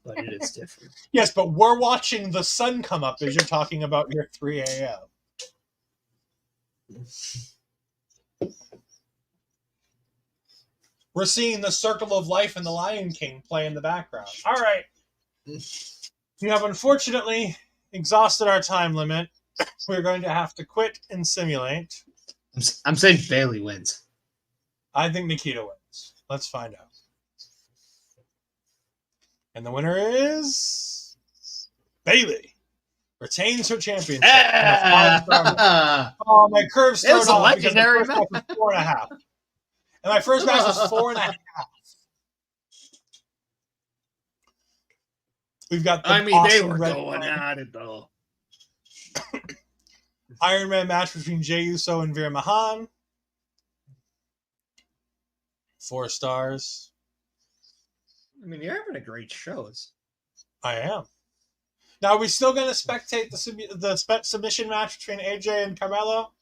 Speaker 2: But it is different.
Speaker 1: Yes, but we're watching the sun come up as you're talking about your 3 a.m. We're seeing the Circle of Life and the Lion King play in the background. All right. We have unfortunately exhausted our time limit. We're going to have to quit and simulate.
Speaker 2: I'm saying Bailey wins.
Speaker 1: I think Nikita wins. Let's find out. And the winner is Bailey. Retains her championship. Oh, my curve started off because my first match was 4.5. And my first match was 4.5. We've got the
Speaker 2: they were
Speaker 1: Red
Speaker 2: going at it though.
Speaker 1: Iron Man match between Jey Uso and Veer Mahan. 4 stars.
Speaker 2: I mean, you're having a great show.
Speaker 1: I am. Now, are we still going to spectate the submission match between AJ and Carmelo?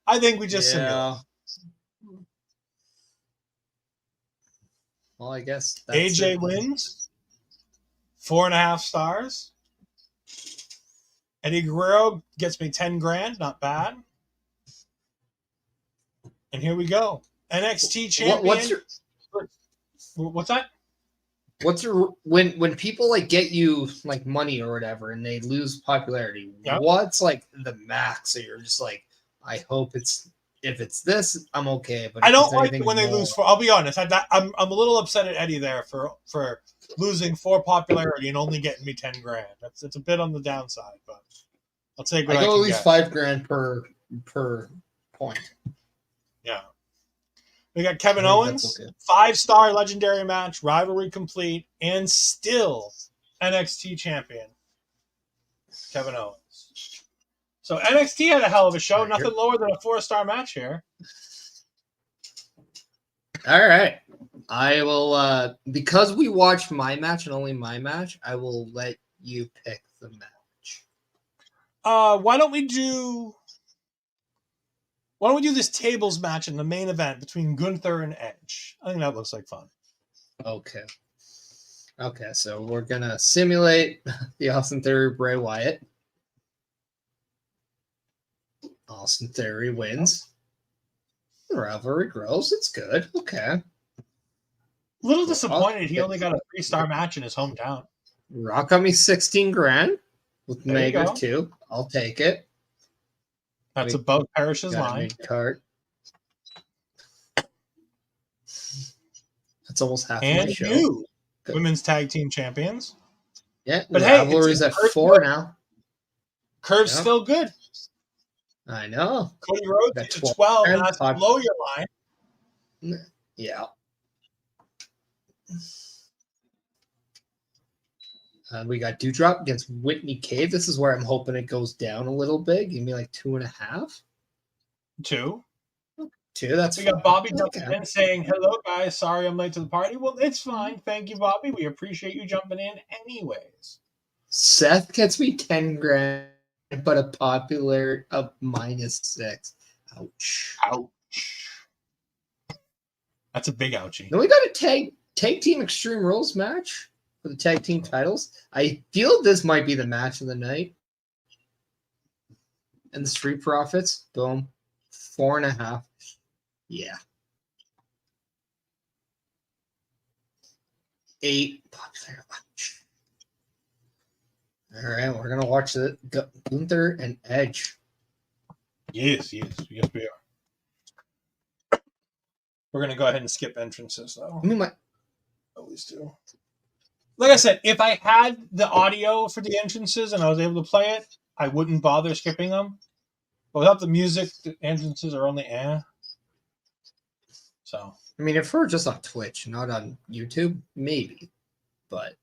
Speaker 1: I think we just simulate.
Speaker 2: Well, I guess
Speaker 1: that's AJ wins. 4.5 stars. Eddie Guerrero gets me 10 grand. Not bad. And here we go. NXT champion. What's that?
Speaker 2: What's your when people like get you like money or whatever and they lose popularity? Yep. What's like the max? So you're just like, I hope if it's this, I'm okay. But
Speaker 1: I don't like it when they lose 4. I'll be honest. I'm a little upset at Eddie there for losing 4 popularity and only getting me 10 grand. It's a bit on the downside, but I'll take what I
Speaker 2: go
Speaker 1: can
Speaker 2: at least
Speaker 1: get.
Speaker 2: 5 grand per point.
Speaker 1: Yeah. We got Kevin Owens, okay. 5-star legendary match, rivalry complete, and still NXT champion. Kevin Owens. So NXT had a hell of a show. Nothing lower than a 4-star match here.
Speaker 2: All right. I will, because we watched my match and only my match, I will let you pick the match.
Speaker 1: Why don't we do this tables match in the main event between Gunther and Edge? I think that looks like fun.
Speaker 2: Okay. Okay, so we're going to simulate the Austin Theory Bray Wyatt. Austin Theory wins. The rivalry grows. It's good. Okay.
Speaker 1: A little disappointed he only got a 3-star match in his hometown.
Speaker 2: Rock got me 16 grand with negative 2. I'll take it.
Speaker 1: That's above Parish's line.
Speaker 2: Card. That's almost half
Speaker 1: and
Speaker 2: of my show.
Speaker 1: You, women's tag team champions.
Speaker 2: Yeah, but hey, rivalry's at 4 now.
Speaker 1: Curve's still good.
Speaker 2: I know.
Speaker 1: Cody Rhodes to 12, and that's below your line.
Speaker 2: Yeah. We got Dewdrop against Whitney Cave. This is where I'm hoping it goes down a little bit. Give me like 2.5.
Speaker 1: 2.
Speaker 2: 2. That's
Speaker 1: we got Bobby jumping in saying, "Hello guys, sorry I'm late to the party." Well, it's fine. Thank you, Bobby. We appreciate you jumping in anyways.
Speaker 2: Seth gets me 10 grand, but a popular of -6. Ouch.
Speaker 1: Ouch. That's a big ouchie.
Speaker 2: Then we got a tag team Extreme Rules match for the tag team titles. I feel this might be the match of the night. And the Street Profits, boom, 4.5. Yeah. 8. All right, we're gonna watch the Gunther and Edge.
Speaker 1: Yes, we are. We're gonna go ahead and skip entrances though.
Speaker 2: I mean,
Speaker 1: always do. Like I said, if I had the audio for the entrances and I was able to play it, I wouldn't bother skipping them. But without the music, the entrances are only So.
Speaker 2: I mean, if we're just on Twitch, not on YouTube, maybe. But.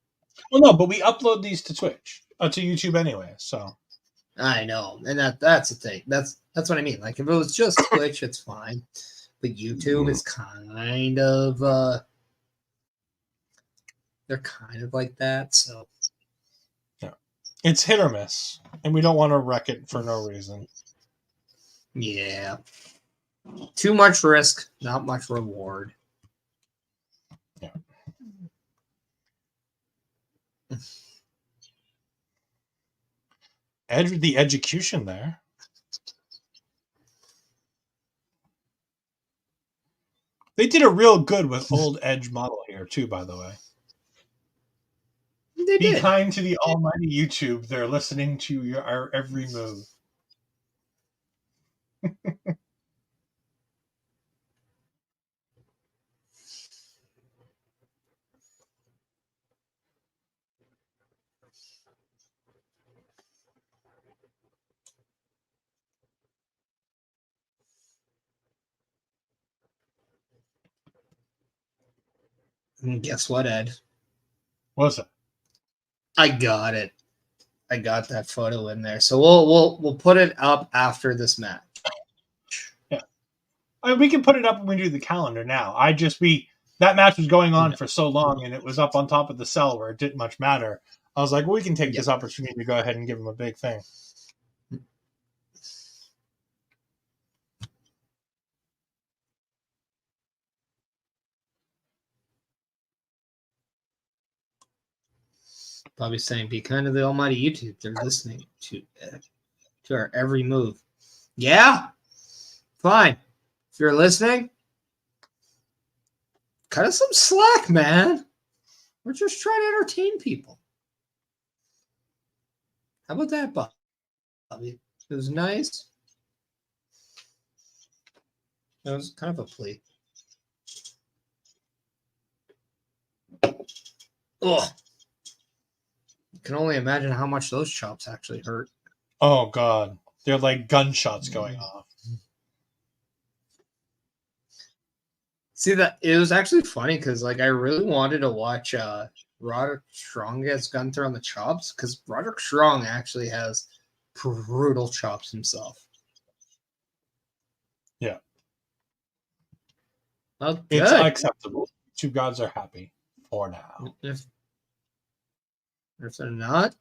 Speaker 1: Well, no, but we upload these to Twitch, to YouTube anyway. So.
Speaker 2: I know, and that's the thing. That's what I mean. Like, if it was just Twitch, it's fine. But YouTube is kind of they're kind of like that. So.
Speaker 1: Yeah, it's hit or miss, and we don't want to wreck it for no reason.
Speaker 2: Yeah. Too much risk, not much reward.
Speaker 1: Yeah. The execution there. They did a real good with old Edge model here too, by the way. Be kind to the almighty YouTube. They're listening to our every move.
Speaker 2: And guess what, Ed?
Speaker 1: What's that?
Speaker 2: I got it. I got that photo in there. So we'll put it up after this match.
Speaker 1: Yeah. I mean, we can put it up when we do the calendar now. That match was going on for so long, and it was up on top of the cell where it didn't much matter. I was like, well, we can take this opportunity to go ahead and give him a big thing.
Speaker 2: Bobby's saying, be kind of the almighty YouTube. They're listening to our every move. Yeah, fine. If you're listening, cut us some slack, man. We're just trying to entertain people. How about that, Bobby? It was nice. It was kind of a plea. Ugh. You can only imagine how much those chops actually hurt.
Speaker 1: Oh, God. They're like gunshots going off.
Speaker 2: See, that it was actually funny because like I really wanted to watch Roderick Strong gets Gunther on the chops because Roderick Strong actually has brutal chops himself.
Speaker 1: Yeah.
Speaker 2: Oh,
Speaker 1: it's acceptable. Two gods are happy for now.
Speaker 2: If they're not,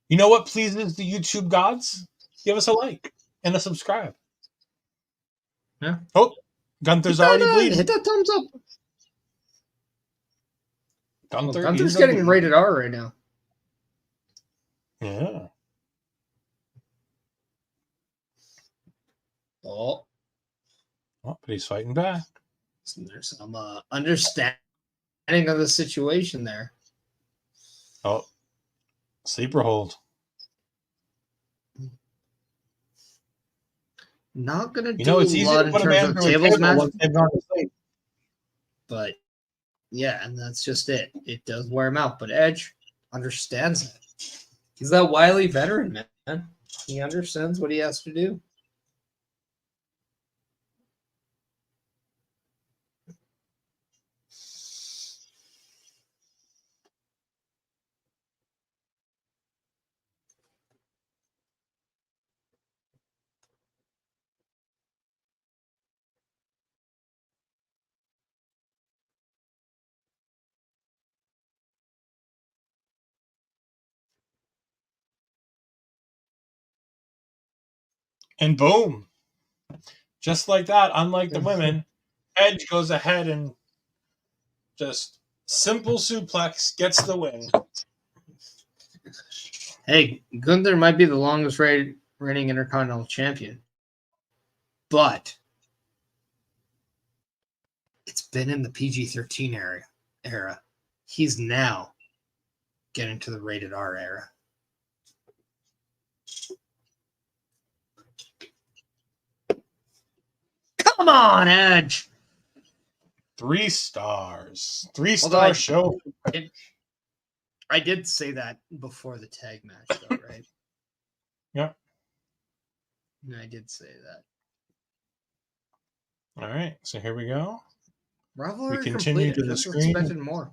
Speaker 1: you know what pleases the YouTube gods? Give us a like and a subscribe.
Speaker 2: Yeah.
Speaker 1: Oh, Gunther's already bleeding.
Speaker 2: Hit that thumbs up.
Speaker 1: Gunther's
Speaker 2: getting rated R right now.
Speaker 1: Yeah.
Speaker 2: Oh,
Speaker 1: but he's fighting back.
Speaker 2: So there's some understanding of the situation there.
Speaker 1: Oh, sleeper hold.
Speaker 2: Not gonna do
Speaker 1: it's
Speaker 2: a lot in terms of tables match, but yeah, and that's just it. It does wear him out, but Edge understands that. He's that wily veteran, man. He understands what he has to do.
Speaker 1: And boom. Just like that, unlike the women, Edge goes ahead and just simple suplex gets the win.
Speaker 2: Hey, Gunther might be the longest reigning Intercontinental Champion, but it's been in the PG-13 era. He's now getting to the rated R era. Come on, Edge.
Speaker 1: 3 stars. 3-star show.
Speaker 2: I did say that before the tag match, though, right?
Speaker 1: Yeah.
Speaker 2: I did say that.
Speaker 1: All right, so here we go.
Speaker 2: Rivalry
Speaker 1: we continue
Speaker 2: completed.
Speaker 1: to the screen.
Speaker 2: Expected more.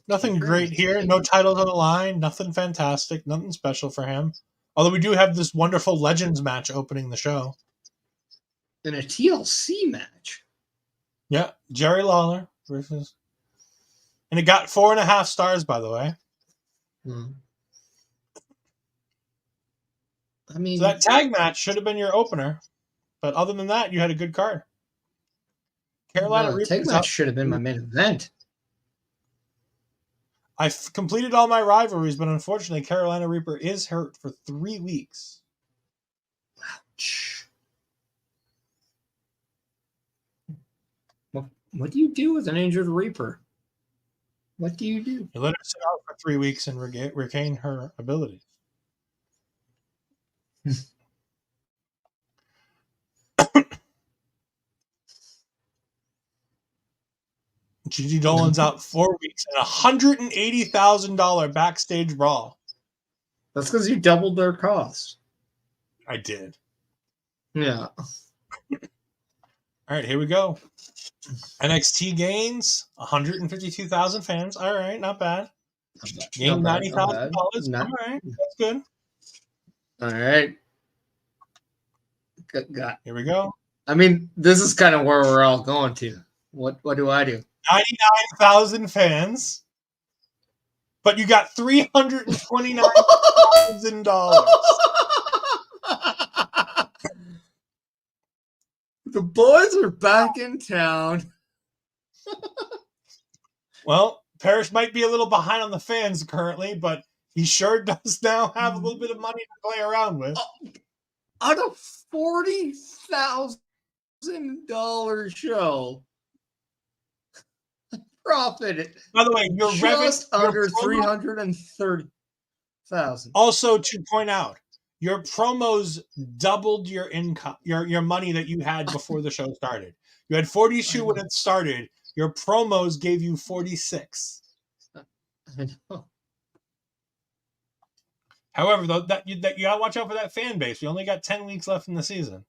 Speaker 1: Nothing great here. No titles on the line. Nothing fantastic. Nothing special for him. Although we do have this wonderful Legends match opening the show.
Speaker 2: In a TLC match.
Speaker 1: Yeah, Jerry Lawler versus... And it got 4.5 stars, by the way.
Speaker 2: I mean...
Speaker 1: So that tag match should have been your opener. But other than that, you had a good card.
Speaker 2: Carolina Reaper tag match should have been my main event.
Speaker 1: I've completed all my rivalries, but unfortunately, Carolina Reaper is hurt for 3 weeks.
Speaker 2: Ouch. What do you do with an injured Reaper? What do you do?
Speaker 1: You let her sit out for 3 weeks and regain her abilities. Gigi Dolan's out 4 weeks and $180,000 backstage brawl.
Speaker 2: That's because you doubled their cost.
Speaker 1: I did.
Speaker 2: Yeah.
Speaker 1: All All right, here we go. NXT gains 152,000 fans. All right, not bad. Gained $90,000. All right, that's good.
Speaker 2: All right. Good.
Speaker 1: Here we go.
Speaker 2: I mean, this is kind of where we're all going to. What do I do?
Speaker 1: 99,000 fans, but you got $329,000.
Speaker 2: The boys are back in town.
Speaker 1: Well, Perish might be a little behind on the fans currently, but he sure does now have a little bit of money to play around with.
Speaker 2: On a $40,000 show, profit.
Speaker 1: By the way, your
Speaker 2: just
Speaker 1: revenue
Speaker 2: under 330,000.
Speaker 1: Also, to point out, your promos doubled your income, your money that you had before the show started. You had 42 when it started. Your promos gave you 46.
Speaker 2: I know.
Speaker 1: However, though, that you gotta watch out for that fan base. We only got 10 weeks left in the season.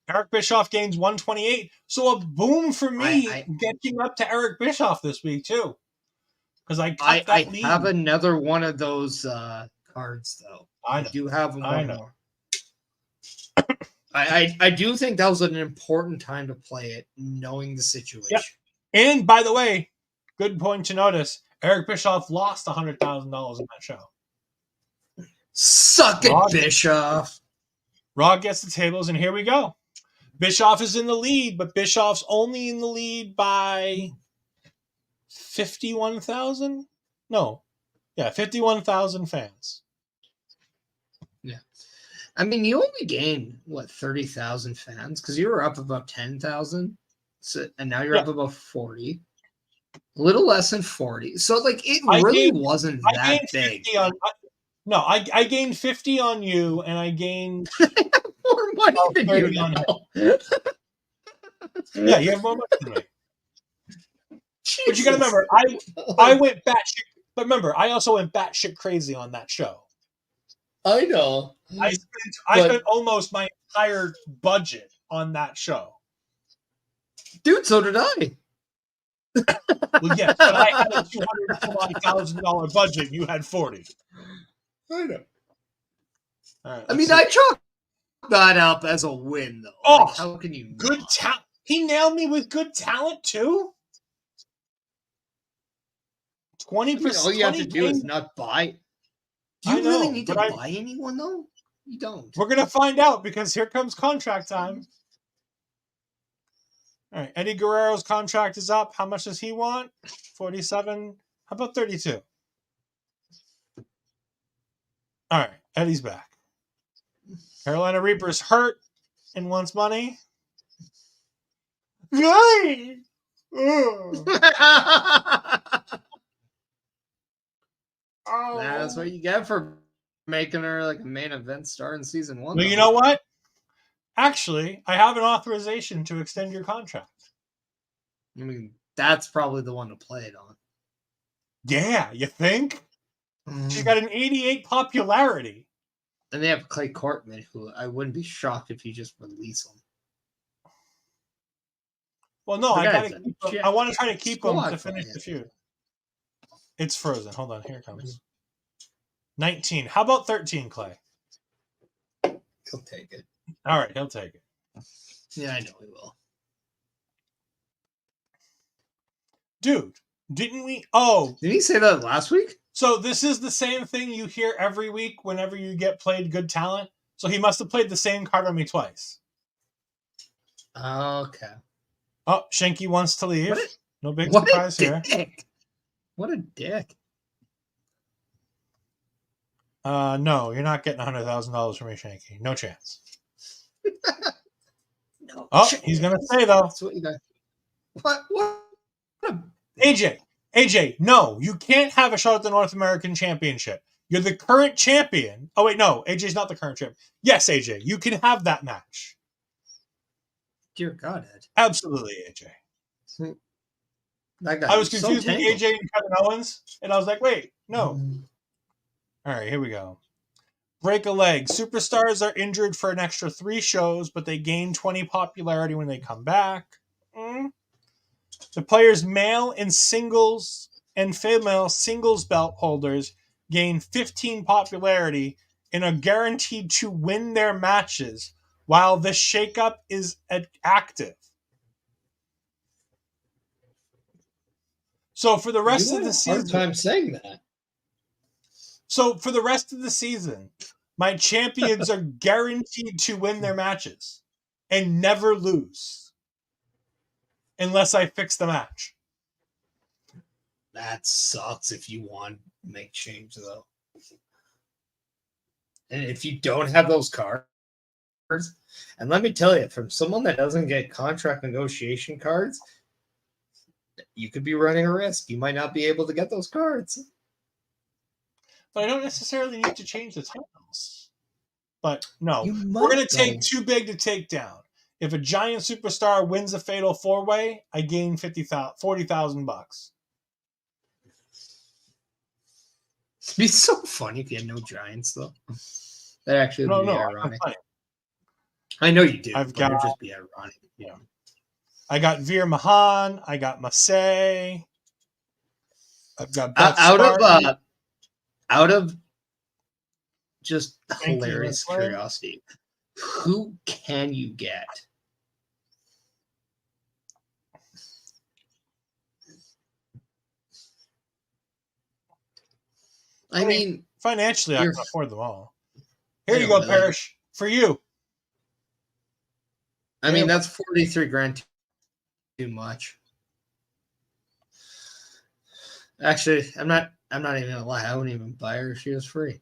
Speaker 1: Eric Bischoff gains 128, so a boom for me getting up to Eric Bischoff this week too, because I
Speaker 2: have another one of those cards though. I do have one more. I do think that was an important time to play it, knowing the situation. Yep.
Speaker 1: And by the way, good point to notice: Eric Bischoff lost $100,000 in that show.
Speaker 2: Suck it, Bischoff.
Speaker 1: Raw gets the tables, and here we go. Bischoff is in the lead, but Bischoff's only in the lead by 51,000? No. Yeah, 51,000 fans.
Speaker 2: Yeah. I mean, you only gained, 30,000 fans? Because you were up about 10,000, and now you're up about 40. A little less than 40. So, it really wasn't that big.
Speaker 1: I gained 50 on you, and I gained
Speaker 2: more money than you
Speaker 1: on him. Yeah, you have more money than me. Jesus. But you got to remember, I went batshit. But remember, I also went batshit crazy on that show.
Speaker 2: I know.
Speaker 1: I spent almost my entire budget on that show.
Speaker 2: Dude, so did I.
Speaker 1: Well, yes, but I had a $240,000 budget. You had 40.
Speaker 2: I know.
Speaker 1: All right,
Speaker 2: I mean, I chalk that up as a win, though.
Speaker 1: Oh,
Speaker 2: how can you?
Speaker 1: Good talent. He nailed me with good talent too. 20%.
Speaker 2: All you have to do is not buy. Do you really need to buy anyone, though? You don't.
Speaker 1: We're gonna find out because here comes contract time. All right, Eddie Guerrero's contract is up. How much does he want? 47. How about 32? All right, Eddie's back. Carolina Reaper's hurt and wants money. Yay!
Speaker 2: That's what you get for making her like a main event star in season 1.
Speaker 1: Well, you know what? Actually, I have an authorization to extend your contract.
Speaker 2: I mean, that's probably the one to play it on.
Speaker 1: Yeah, you think? She's got an 88 popularity.
Speaker 2: And they have Clay Courtman, who I wouldn't be shocked if you just release him.
Speaker 1: Well, no, I want to try to keep him to finish the feud. It's frozen. Hold on, here it comes. 19. How about 13, Clay?
Speaker 2: He'll take it.
Speaker 1: All right, he'll take it.
Speaker 2: Yeah, I know he will.
Speaker 1: Dude, didn't we? Oh.
Speaker 2: Did he say that last week?
Speaker 1: So this is the same thing you hear every week whenever you get played good talent. So he must have played the same card on me twice.
Speaker 2: Okay.
Speaker 1: Oh, Shanky wants to leave. No big surprise here.
Speaker 2: What a dick.
Speaker 1: No, you're not getting $100,000 from me, Shanky. No chance.
Speaker 2: No.
Speaker 1: Oh, he's going to say, though.
Speaker 2: That's what you got. What?
Speaker 1: AJ, no, you can't have a shot at the North American Championship. You're the current champion. Oh, wait, no, AJ's not the current champion. Yes, AJ, you can have that match.
Speaker 2: Dear God, Ed.
Speaker 1: Absolutely, AJ. I was confusing AJ and Kevin Owens, and I was like, wait, no. All right, here we go. Break a leg. Superstars are injured for an extra 3 shows, but they gain 20 popularity when they come back. The players' male and singles and female singles belt holders gain 15 popularity and are guaranteed to win their matches while the shakeup is active. So for the rest of the season,
Speaker 2: hard time saying that.
Speaker 1: So for the rest of the season, my champions are guaranteed to win their matches and never lose unless I fix the match.
Speaker 2: That sucks if you want to make change, though. And if you don't have those cards, and let me tell you, from someone that doesn't get contract negotiation cards, you could be running a risk. You might not be able to get those cards.
Speaker 1: But I don't necessarily need to change the titles. But no, we're going to take too big to take down. If a giant superstar wins a fatal 4-way, I gain $40,000.
Speaker 2: It'd be so funny if you had no giants, though. That actually would be ironic. I know you do. It would just be ironic.
Speaker 1: Yeah. I got Veer Mahan. I got Masay. I've got
Speaker 2: out of just hilarious curiosity, who can you get? I mean,
Speaker 1: financially, I can afford them all. Here you go, Perish, for you.
Speaker 2: I mean, that's $43,000 too much. Actually, I'm not even gonna lie. I wouldn't even buy her if she was free.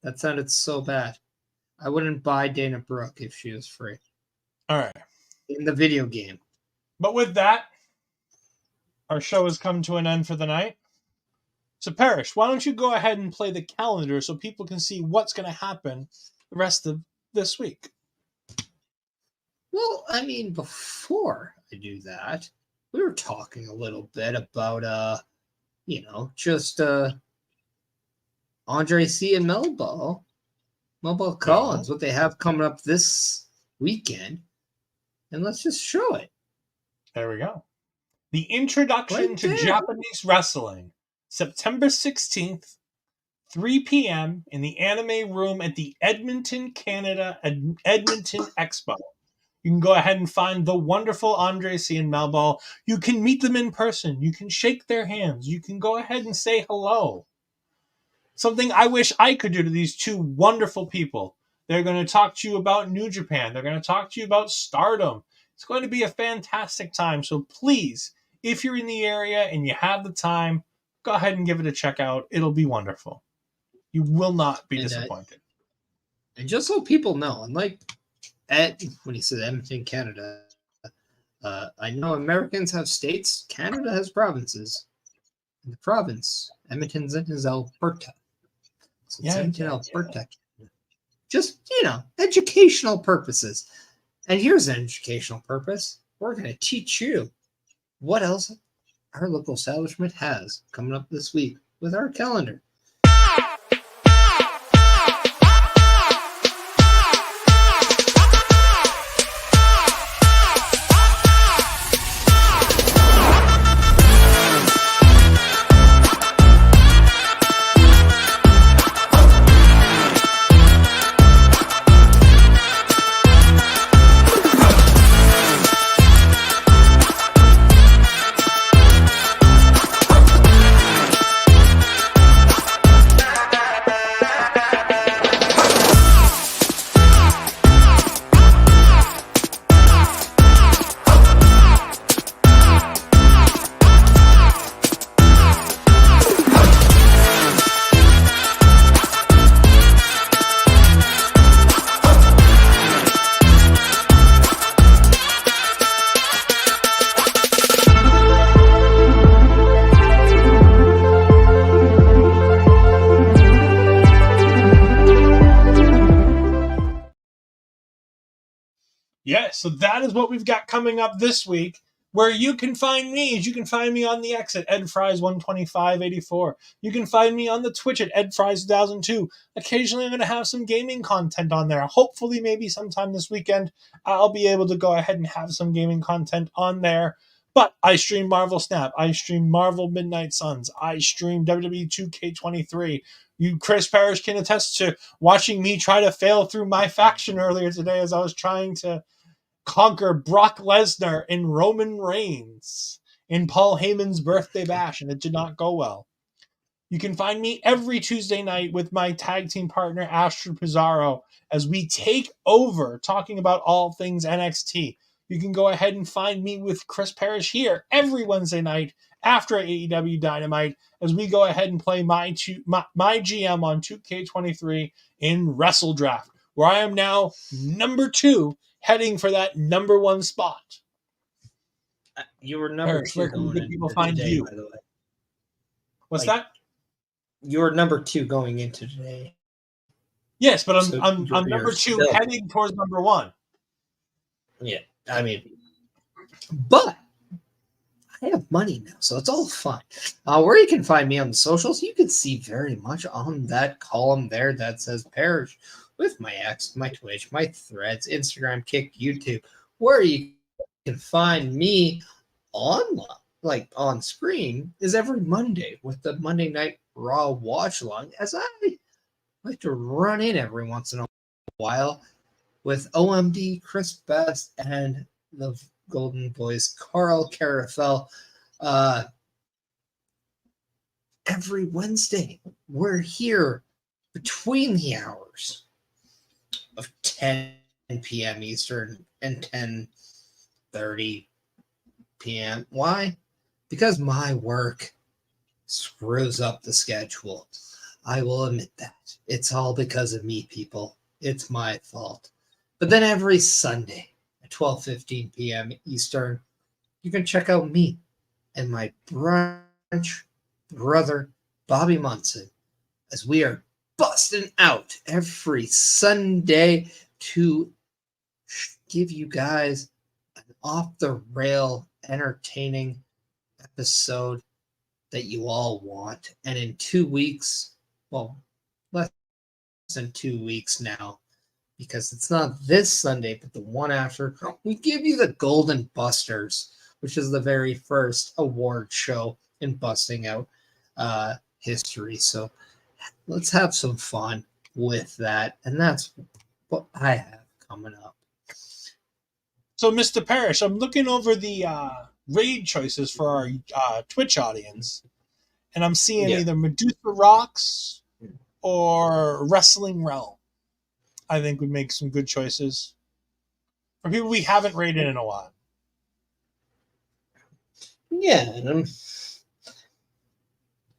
Speaker 2: That sounded so bad. I wouldn't buy Dana Brooke if she was free.
Speaker 1: All right.
Speaker 2: In the video game.
Speaker 1: But with that, our show has come to an end for the night. So, Perish, why don't you go ahead and play the calendar so people can see what's going to happen the rest of this week?
Speaker 2: Well, I mean, before I do that, we were talking a little bit about, just Andre C. and Melba Collins, what they have coming up this weekend. And let's just show it.
Speaker 1: There we go. The introduction to Japanese wrestling. September 16th, 3 p.m. in the Anime Room at the Edmonton, Canada, Edmonton Expo. You can go ahead and find the wonderful Andre C. and Melball. You can meet them in person. You can shake their hands. You can go ahead and say hello. Something I wish I could do to these two wonderful people. They're going to talk to you about New Japan. They're going to talk to you about Stardom. It's going to be a fantastic time. So please, if you're in the area and you have the time, go ahead and give it a check out. It'll be wonderful. You will not be disappointed.
Speaker 2: And just so people know, unlike when he said Edmonton, Canada, I know Americans have states. Canada has provinces. And the province, Edmonton's in, is Alberta. So it's Edmonton, Alberta. Just, educational purposes. And here's an educational purpose. We're going to teach you what else our local establishment has coming up this week with our calendar.
Speaker 1: Yes, so that is what we've got coming up this week. Where you can find me is you can find me on the X at edfries12584. You can find me on the Twitch at edfries2002. Occasionally I'm going to have some gaming content on there. Hopefully maybe sometime this weekend I'll be able to go ahead and have some gaming content on there. But I stream Marvel Snap. I stream Marvel Midnight Suns. I stream WWE 2K23. You, Chris Perish, can attest to watching me try to fail through my faction earlier today as I was trying to conquer Brock Lesnar and Roman Reigns in Paul Heyman's birthday bash, and it did not go well. You can find me every Tuesday night with my tag team partner, Astrid Pizarro, as we take over talking about all things NXT. You can go ahead and find me with Chris Perish here every Wednesday night after AEW Dynamite as we go ahead and play my GM on 2K23 in WRESTLEDRAFT, where I am now number 2, heading for that number 1 spot.
Speaker 2: You were number
Speaker 1: Perish,
Speaker 2: 2
Speaker 1: where can
Speaker 2: going
Speaker 1: people
Speaker 2: into
Speaker 1: find
Speaker 2: today,
Speaker 1: you?
Speaker 2: by the way.
Speaker 1: What's that?
Speaker 2: You were number 2 going into today.
Speaker 1: Yes, but
Speaker 2: So
Speaker 1: I'm
Speaker 2: you're
Speaker 1: number 2
Speaker 2: still
Speaker 1: heading towards number 1.
Speaker 2: Yeah, I mean, but I have money now, so it's all fun. Where you can find me on the socials, you can see very much on that column there that says Perish with my X, my Twitch, my Threads, Instagram, Kick, YouTube, where you can find me online, like on screen, is every Monday with the Monday Night Raw watch along, as I like to run in every once in a while with OMD, Chris Best, and the Golden Boys, Carl Carafel. Every Wednesday, we're here between the hours of 10 p.m. Eastern and 10:30 p.m. Why? Because my work screws up the schedule. I will admit that. It's all because of me, people. It's my fault. But then every Sunday at 12:15 p.m. Eastern, you can check out me and my brunch brother, Bobby Munson, as we are busting out every Sunday to give you guys an off-the-rail, entertaining episode that you all want. And in 2 weeks, well, less than 2 weeks now, because it's not this Sunday, but the one after, we give you the Golden Busters, which is the very first award show in busting out history. So let's have some fun with that. And that's what I have coming up.
Speaker 1: So, Mr. Perish, I'm looking over the raid choices for our Twitch audience, and I'm seeing either Medusa Rocks or Wrestling Realm. I think would make some good choices for people we haven't raided in a while.
Speaker 2: Yeah, and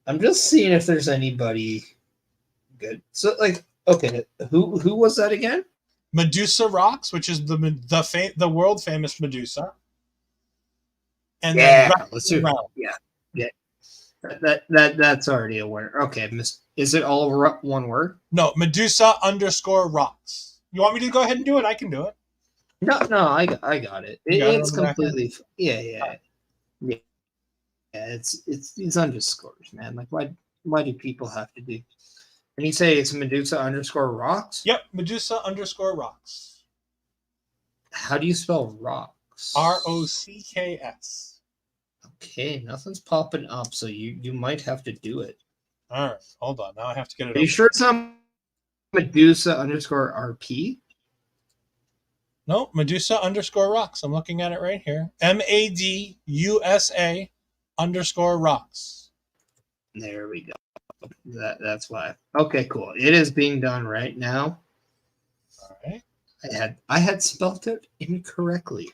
Speaker 2: I'm just seeing if there's anybody good. So, like, okay, who was that again?
Speaker 1: Medusa Rocks, which is the world famous Medusa, and
Speaker 2: then
Speaker 1: let's do Realm.
Speaker 2: Yeah. That's already a word. Okay, is it all one word?
Speaker 1: No, Medusa _Rocks. You want me to go ahead and do it? I can do it.
Speaker 2: No, I got it. It's completely yeah. It's these underscores, man. Like why do people have to do? And you say it's Medusa _Rocks?
Speaker 1: Yep, Medusa _Rocks.
Speaker 2: How do you spell rocks?
Speaker 1: ROCKS.
Speaker 2: Okay, nothing's popping up, so you might have to do it.
Speaker 1: All right, hold on. Now I have to get it.
Speaker 2: Are you sure it's not Medusa _RP?
Speaker 1: No, Medusa _Rocks. I'm looking at it right here. MADUSA _Rocks.
Speaker 2: There we go. That's why. Okay, cool. It is being done right now.
Speaker 1: All right.
Speaker 2: I had spelt it incorrectly.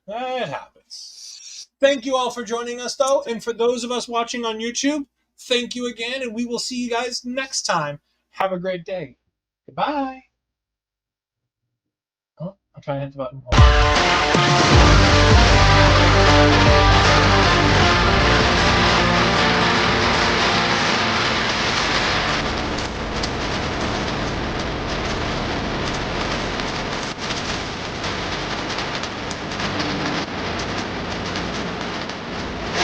Speaker 1: It happens. Thank you all for joining us, though, and for those of us watching on YouTube, thank you again, and we will see you guys next time. Have a great day. Goodbye. Oh, I'm trying to hit the button.